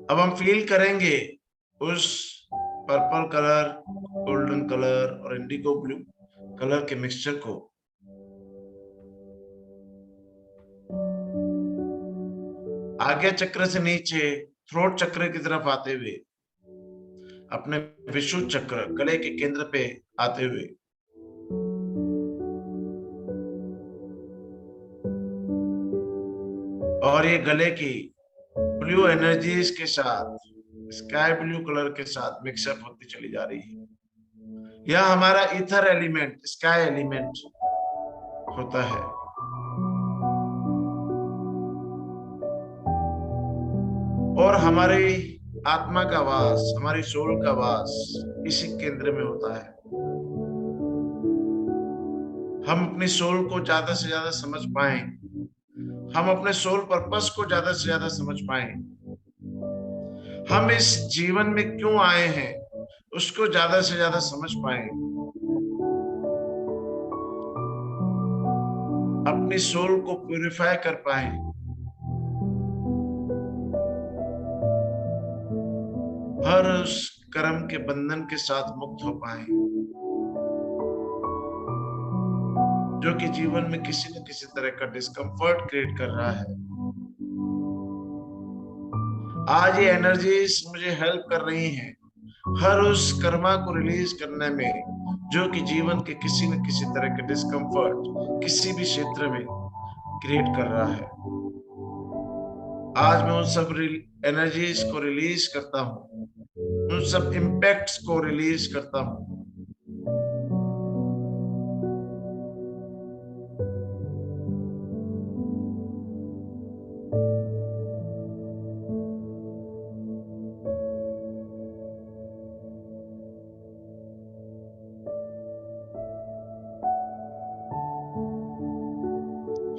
S1: अब हम फील करेंगे उस पर्पल कलर, गोल्डन कलर और इंडिगो ब्लू कलर के मिक्सचर को। आगे चक्र से नीचे थ्रोट चक्र की तरफ आते हुए अपने विशुद्ध चक्र गले के केंद्र पे आते हुए और ये गले की ब्लू एनर्जीज के साथ, स्काई ब्लू कलर के साथ मिक्सअप होती चली जा रही है। यह हमारा ईथर एलिमेंट, स्काई एलिमेंट होता है। और हमारी आत्मा का वास, हमारी सोल का वास इसी केंद्र में होता है। हम अपनी सोल को ज्यादा से ज्यादा समझ पाए, हम अपने सोल पर्पस को ज्यादा से ज्यादा समझ पाए, हम इस जीवन में क्यों आए हैं उसको ज्यादा से ज्यादा समझ पाए, अपनी सोल को प्यूरिफाई कर पाए, हर उस कर्म के बंधन के साथ मुक्त हो पाए जो कि जीवन में किसी न किसी तरह का डिस्कम्फर्ट क्रिएट कर रहा है। आज ये एनर्जीज मुझे हेल्प कर रही हैं हर उस कर्मा को रिलीज करने में जो कि जीवन के किसी न किसी तरह के डिस्कम्फर्ट किसी भी क्षेत्र में क्रिएट कर रहा है। आज मैं उन सब एनर्जीज को रिलीज करता हूं, उन सब इम्पैक्ट्स को रिलीज करता हूं।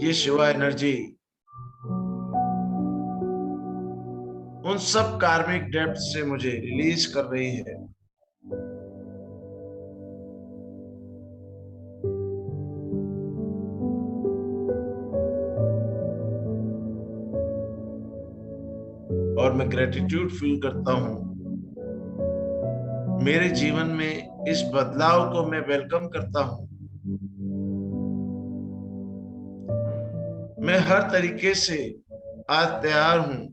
S1: ये शिवा एनर्जी उन सब कार्मिक डेप्थ से मुझे रिलीज कर रही है। और मैं ग्रेटिट्यूड फील करता हूं, मेरे जीवन में इस बदलाव को मैं वेलकम करता हूं। मैं हर तरीके से आज तैयार हूं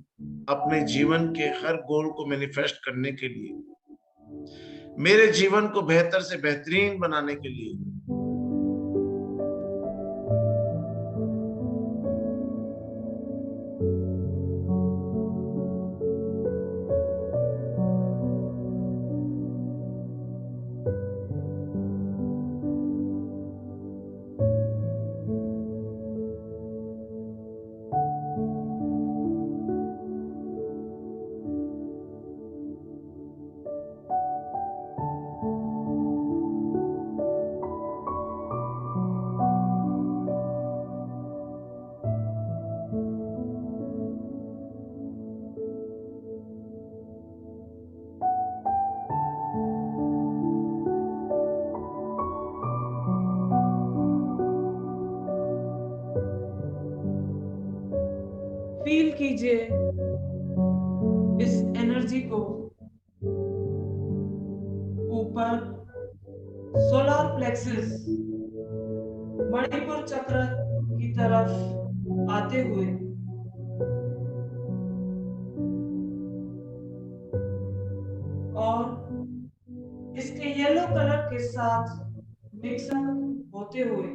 S1: अपने जीवन के हर गोल को मैनिफेस्ट करने के लिए, मेरे जीवन को बेहतर से बेहतरीन बनाने के लिए।
S2: फील कीजिए इस एनर्जी को ऊपर सोलर प्लेक्सस मणिपुर चक्र की तरफ आते हुए और इसके येलो कलर के साथ मिक्सअप होते हुए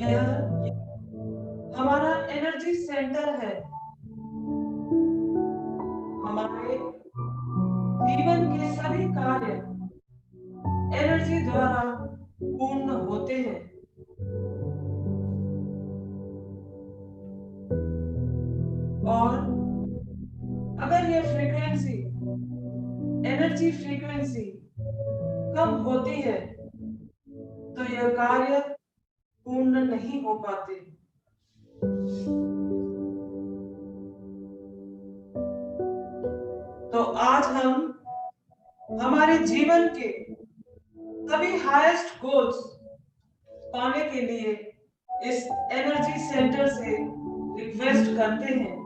S2: यह हमारा एनर्जी सेंटर है। हमारे जीवन के सभी कार्य एनर्जी द्वारा पूर्ण होते हैं। और अगर यह फ्रीक्वेंसी, एनर्जी फ्रीक्वेंसी कम होती है तो यह कार्य पूर्ण नहीं हो पाते। तो आज हम हमारे जीवन के सभी हाईएस्ट गोल्स पाने के लिए इस एनर्जी सेंटर से रिक्वेस्ट करते हैं।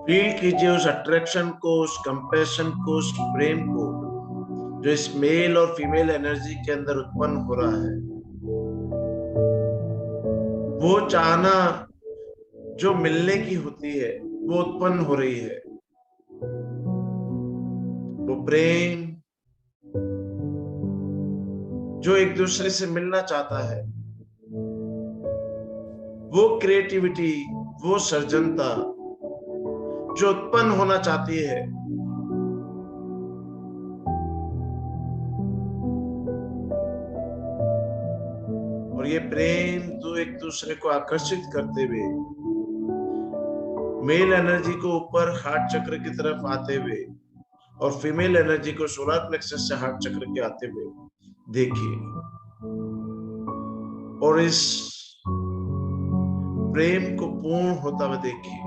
S1: फील कीजिए उस अट्रैक्शन को, उस कंपैशन को, उस प्रेम को जो इस मेल और फीमेल एनर्जी के अंदर उत्पन्न हो रहा है। वो चाहना जो मिलने की होती है वो उत्पन्न हो रही है। वो प्रेम जो एक दूसरे से मिलना चाहता है, वो क्रिएटिविटी, वो सर्जनता जो उत्पन्न होना चाहती है, और ये प्रेम तो एक दूसरे को आकर्षित करते हुए मेल एनर्जी को ऊपर हार्ट चक्र की तरफ आते हुए और फीमेल एनर्जी को सोलर प्लेक्सस से हार्ट चक्र के आते हुए देखिए, और इस प्रेम को पूर्ण होता हुआ देखिए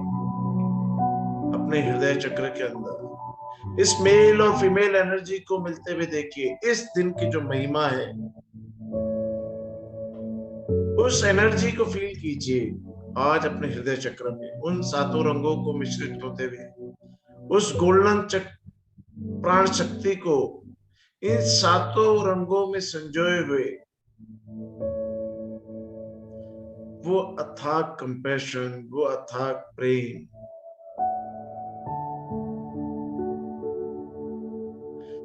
S1: अपने हृदय चक्र के अंदर। इस मेल और फीमेल एनर्जी को मिलते हुए देखिए। इस दिन की जो महिमा है, उस एनर्जी को फील कीजिए आज अपने हृदय चक्र में, उन सातों रंगों को मिश्रित होते हुए, उस गोल्डन प्राण शक्ति को इन सातों रंगों में संजोए हुए, वो अथाक कंपैशन, वो अथाक प्रेम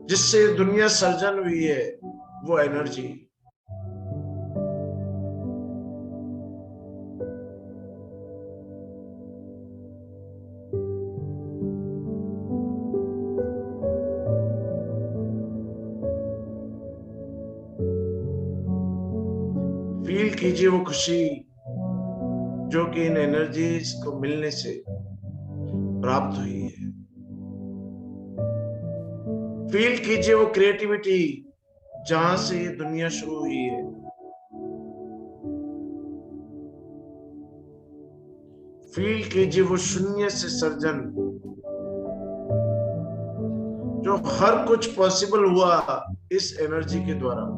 S1: जिससे दुनिया सर्जन हुई है, वो एनर्जी फील कीजिए, वो खुशी जो कि इन एनर्जीज को मिलने से प्राप्त हुई है। फील कीजिए वो क्रिएटिविटी जहां से ये दुनिया शुरू हुई है। फील कीजिए वो शून्य से सर्जन जो हर कुछ पॉसिबल हुआ इस एनर्जी के द्वारा।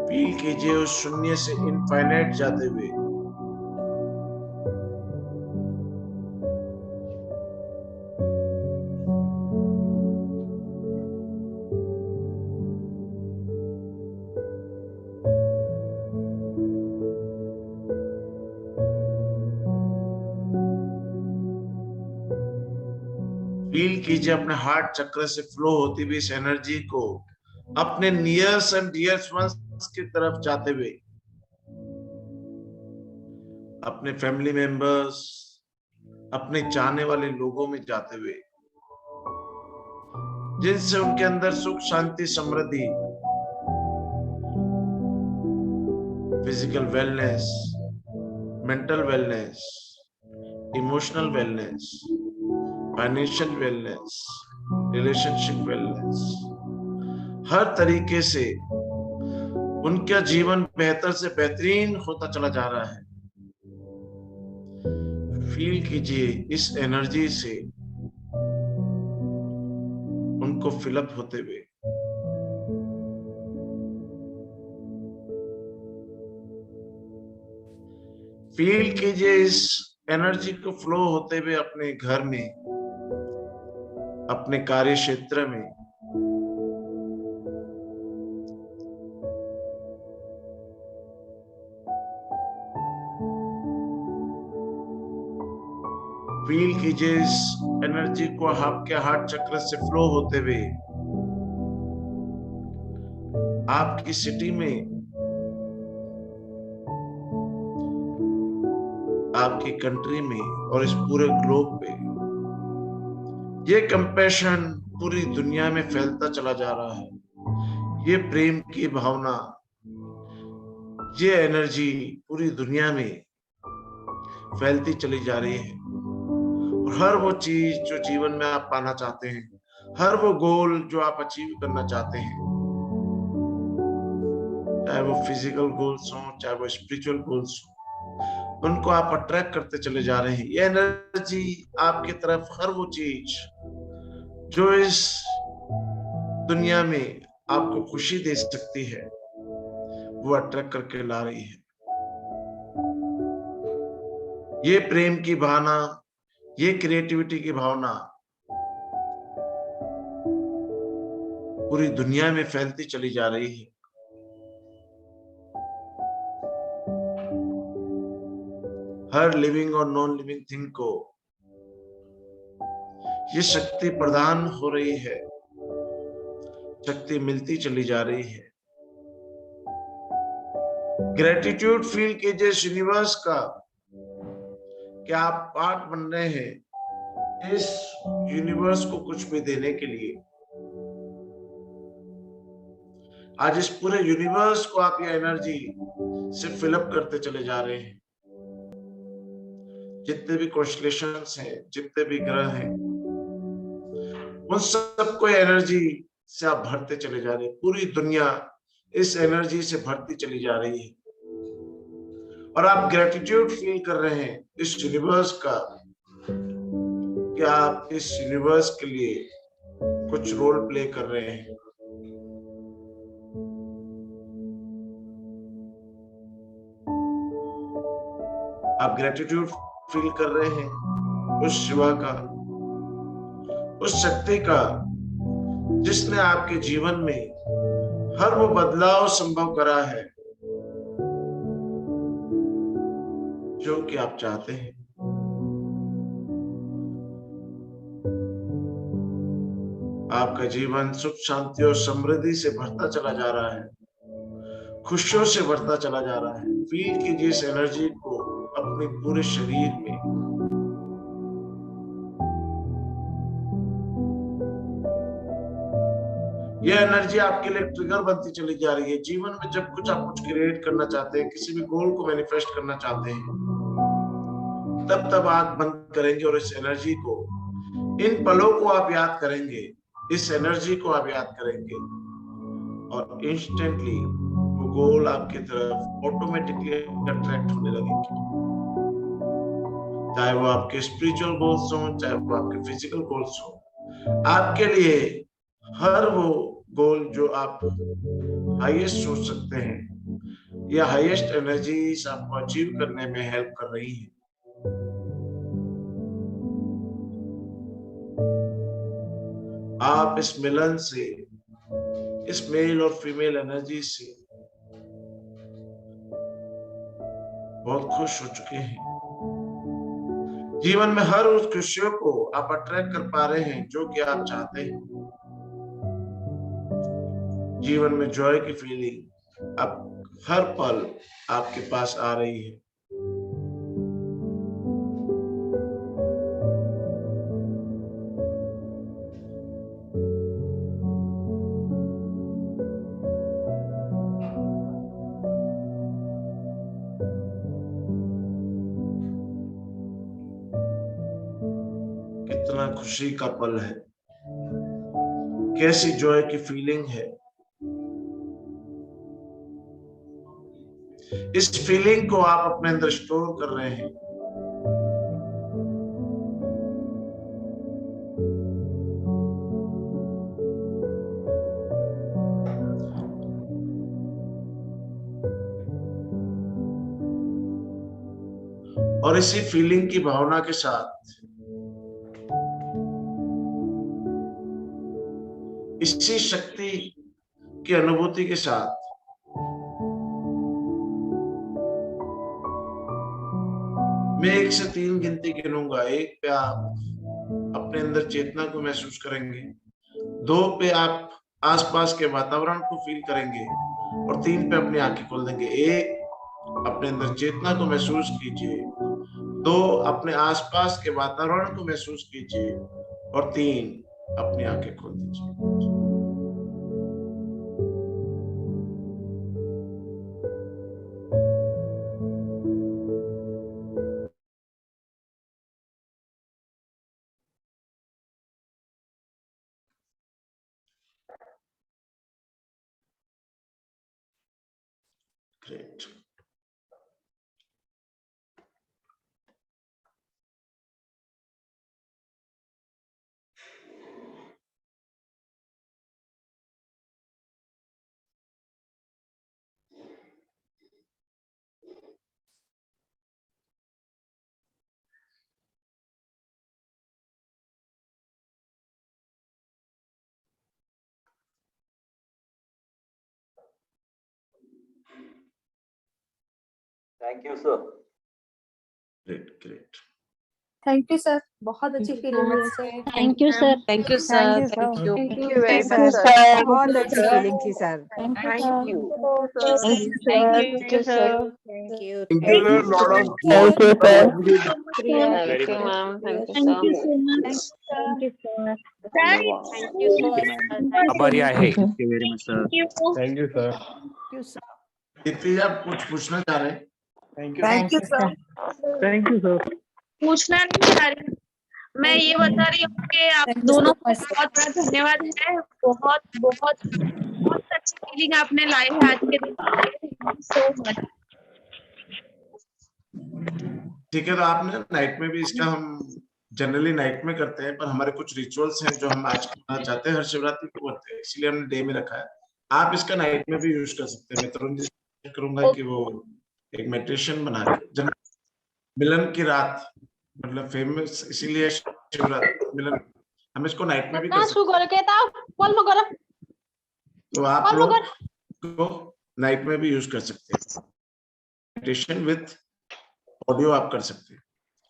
S1: फील कीजिए उस शून्य से इनफाइनाइट जाते हुए। फील कीजिए अपने हार्ट चक्र से फ्लो होती हुई इस एनर्जी को अपने नियर्स एंड डियर्स वंस की तरफ जाते हुए, अपने फैमिली मेंबर्स, अपने चाहने वाले लोगों में जाते हुए, जिनसे उनके अंदर सुख शांति समृद्धि, physical wellness, mental wellness, emotional wellness, financial wellness, relationship wellness, हर तरीके से उनका जीवन बेहतर से बेहतरीन होता चला जा रहा है। फील कीजिए इस एनर्जी से उनको फिलअप होते हुए। फील कीजिए इस एनर्जी को फ्लो होते हुए अपने घर में, अपने कार्य क्षेत्र में, फील कीजिए इस एनर्जी को आपके हार्ट चक्र से फ्लो होते हुए आपकी सिटी में, आपकी कंट्री में और इस पूरे ग्लोब पे। ये कंपैशन पूरी दुनिया में फैलता चला जा रहा है। ये प्रेम की भावना, ये एनर्जी पूरी दुनिया में फैलती चली जा रही है और हर वो चीज जो जीवन में आप पाना चाहते हैं, हर वो गोल जो आप अचीव करना चाहते हैं, चाहे वो फिजिकल गोल्स हो, चाहे वो स्पिरिचुअल गोल्स हो, उनको आप अट्रैक्ट करते चले जा रहे हैं। ये एनर्जी आपकी तरफ हर वो चीज जो इस दुनिया में आपको खुशी दे सकती है, वो अट्रैक्ट करके ला रही है। ये प्रेम की भावना, ये क्रिएटिविटी की भावना पूरी दुनिया में फैलती चली जा रही है। हर लिविंग और नॉन लिविंग थिंग को ये शक्ति प्रदान हो रही है, शक्ति मिलती चली जा रही है। ग्रेटिट्यूड फील कीजिए इस यूनिवर्स का कि आप पार्ट बन रहे हैं इस यूनिवर्स को कुछ भी देने के लिए। आज इस पूरे यूनिवर्स को आप ये एनर्जी से फिलअप करते चले जा रहे हैं। जितने भी कॉन्स्टलेशंस हैं, जितने भी ग्रह हैं, उन सबको एनर्जी से आप भरते चले जा रहे हैं। पूरी दुनिया इस एनर्जी से भरती चली जा रही है और आप ग्रेटिट्यूड फील कर रहे हैं इस यूनिवर्स का कि आप इस यूनिवर्स के लिए कुछ रोल प्ले कर रहे हैं। आप ग्रेटिट्यूड फील कर रहे हैं उस शिवा का, उस शक्ति का जिसने आपके जीवन में हर वो बदलाव संभव करा है जो कि आप चाहते हैं। आपका जीवन सुख शांति और समृद्धि से भरता चला जा रहा है, खुशियों से भरता चला जा रहा है। फील कीजिए इस एनर्जी को अपने पूरे शरीर में। यह एनर्जी आपके लिए ट्रिगर बनती चली जा रही है। जीवन में जब कुछ आप कुछ क्रिएट करना चाहते हैं, किसी भी गोल को मैनिफेस्ट करना चाहते हैं, तब आंख बंद करेंगे और इस एनर्जी को, इन पलों को आप याद करेंगे, इस एनर्जी को आप याद करेंगे और इंस्टेंटली वो गोल आपकी तरफ ऑटोमेटिकली अट्रैक्ट होने लगेंगे। चाहे वो आपके स्पिरिचुअल गोल्स हो, चाहे वो आपके फिजिकल गोल्स हो, आपके लिए हर वो गोल जो आप हाईएस्ट सोच सकते हैं या हाईएस्ट एनर्जीज आपको अचीव करने में हेल्प कर रही है। आप इस मिलन से, इस मेल और फीमेल एनर्जी से बहुत खुश हो चुके हैं। जीवन में हर उस खुशियों को आप अट्रैक्ट कर पा रहे हैं जो कि आप चाहते हैं। जीवन में जॉय की फीलिंग अब हर पल आपके पास आ रही है। कितना खुशी का पल है, कैसी जॉय की फीलिंग है। इस फीलिंग को आप अपने अंदर स्टोर कर रहे हैं। और इसी फीलिंग की भावना के साथ, इसी शक्ति की अनुभूति के साथ मैं 1 से 3 गिनती गिनूंगा। 1 पे आप अपने अंदर चेतना को महसूस करेंगे, 2 पे आप आसपास के वातावरण को फील करेंगे और 3 पे अपनी आंखें खोल देंगे। 1 अपने अंदर चेतना को महसूस कीजिए, 2 अपने आसपास के वातावरण को महसूस कीजिए और 3 अपनी आंखें खोल दीजिए। Great.
S3: Thank you, sir.
S1: Great.
S4: Thank you sir, बहुत अच्छी फीलिंग है sir.
S5: Thank you sir.
S6: Thank you sir. Thank you.
S5: Thank
S6: thank
S5: you very
S6: you,
S5: much
S6: sir.
S5: Sir, बहुत
S6: Thank
S5: अच्छी
S6: you,
S5: फीलिंग थी sir.
S6: Thank
S5: thank
S6: you.
S5: You.
S6: Thank you, sir.
S5: Thank you.
S7: Thank you, sir. Lot of
S5: Thank you,
S7: sir.
S6: Thank you, ma'am. Thank you,
S5: Thank
S6: sir.
S5: you so much. Thank you so much.
S6: Thank you so much.
S8: आभारी आहे.
S7: Thank you very much, sir. Thank you, sir.
S1: Deepti जी, आप कुछ पूछना चाह रहे हैं?
S7: Thank you.
S4: Thank you sir.
S7: Thank you, sir.
S9: पूछना नहीं चाह रही, मैं ये बता रही हूँ कि आप
S4: Thank you so
S9: दोनों को
S4: much, sir.
S9: बहुत बड़ा धन्यवाद है। बहुत बहुत बहुत अच्छी फीलिंग आपने लाई है आज के दिन। Thank you so much.
S1: ठीक है, तो आपने नाइट में भी इसका हम जनरली नाइट में करते हैं, पर हमारे कुछ रिचुअल्स हैं जो हम आज करना चाहते हैं, हर शिवरात्रि को करते हैं, इसलिए हमने डे में रखा है। आप इसका नाइट में भी यूज कर सकते हैं। मैं तरुण जी से करूंगा कि वो एक मेडिटेशन बना के मिलन की रात, मतलब फेमस इसीलिए शिवरात्रि मिलन, हम इसको नाइट में भी कर सकते हैं। तो आप लोग को नाइट में भी यूज कर सकते हैं। मेडिटेशन विद ऑडियो आप कर सकते हैं।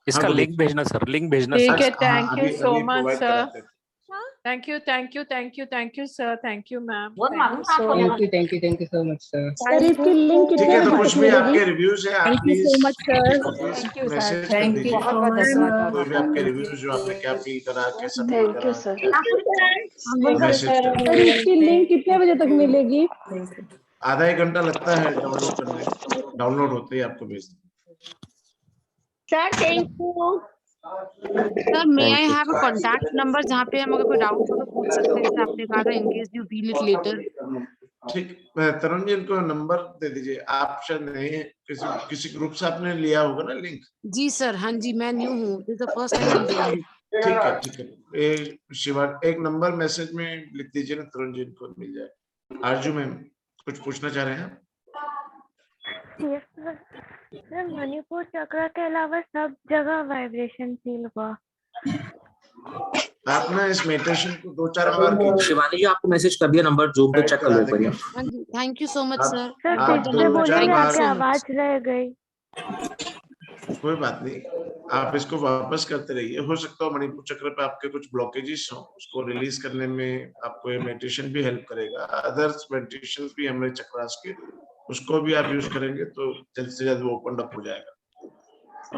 S8: इसका
S1: हाँ,
S8: लिंक भेजना सर, लिंक भेजना
S2: ठीक
S8: सर।
S2: है, थैंक यू सो
S1: अभी
S2: मच
S1: provide
S2: सर।
S1: कराते हैं।
S2: Thank you sir, thank you ma'am.
S6: Thank you so much, sir.
S5: Sir इसकी लिंक
S1: ठीक
S5: कितने
S1: है, तो
S5: बजे
S1: कुछ
S5: तक
S1: भी
S5: मिलेगी?
S1: आपके रिव्यूज हैं, आप
S5: Thank you so much, sir.
S1: Thank you, message कर
S4: थैंक
S1: दीजिए।
S4: You so much sir.
S1: कोई भी आपके रिव्यूज जो आपने क्या फील करा, कैसा फील
S6: Thank
S1: करा,
S6: you, sir.
S1: मैसेज कर
S5: सर इसकी लिंक कितने बजे तक मिलेगी?
S1: आधा एक घंटा लगता है डाउनलोड करने, डाउनलोड होते ही आपको भेज दें।
S9: Sir thank you. Sir may I have a contact number जहाँ पे हम अगर कोई डाउट हो तो पूछ सकते हैं, जैसे आपने कहा था in case you feel it later.
S1: ठीक, तरुण जी इनको नंबर दे दीजिए। आप शायद नहीं, किसी ग्रुप से आपने लिया होगा ना लिंक?
S9: जी सर, हाँ जी, मैं न्यू हूँ, this is the first time.
S1: ठीक है। शिवा एक नंबर मैसेज में लिख दीजिए ना, तरुण जी इनको मिल जाए। आरजू मैम कुछ पूछना चाह रहे हैं आप?
S10: Yes sir. सर मणिपुर चक्र के अलावा सब जगह वाइब्रेशन फील हुआ।
S1: आप ना इस मेडिटेशन को 2-4 बार कीजिए।
S3: शिवानी जी आपको मैसेज कर दिया, नंबर जो भी चेक कर लो एक बार।
S9: हाँ जी, थैंक यू सो मच
S1: आप-
S9: सर।
S10: सर
S1: आप
S10: फिर से
S1: 2-4
S10: बोलेंगे,
S1: बार-
S10: आपकी आवाज रह गई।
S1: कोई बात नहीं, आप इसको वापस करते रहिए। हो सकता है मणिपुर चक्र पे आपके कुछ ब्लॉकेजेस हो, उसको रिलीज करने में आपको ये मेडिटेशन भी हेल्प करेगा। अदर्स मेडिटेशंस भी हमारे चक्रास के, उसको भी आप यूज करेंगे तो जल्द से जल्द वो ओपन अप हो जाएगा।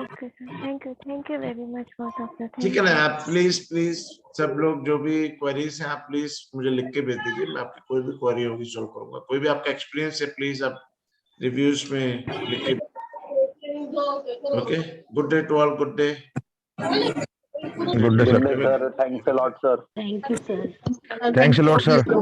S10: Okay sir, thank you very much both of you.
S1: ठीक है ना? आप प्लीज सब लोग जो भी क्वेरीज हैं, आप प्लीज मुझे लिख के भेज दीजिए। मैं आपकी कोई भी क्वेरी होगी सॉल्व करूंगा। कोई भी आपका एक्सपीरियंस है, प्लीज आप रिव्यूज में लिख के। Okay, good day to all. Good day.
S7: Good day, sir.
S3: Thanks a lot, sir.
S5: Thank you, sir.
S7: Thanks a lot, sir.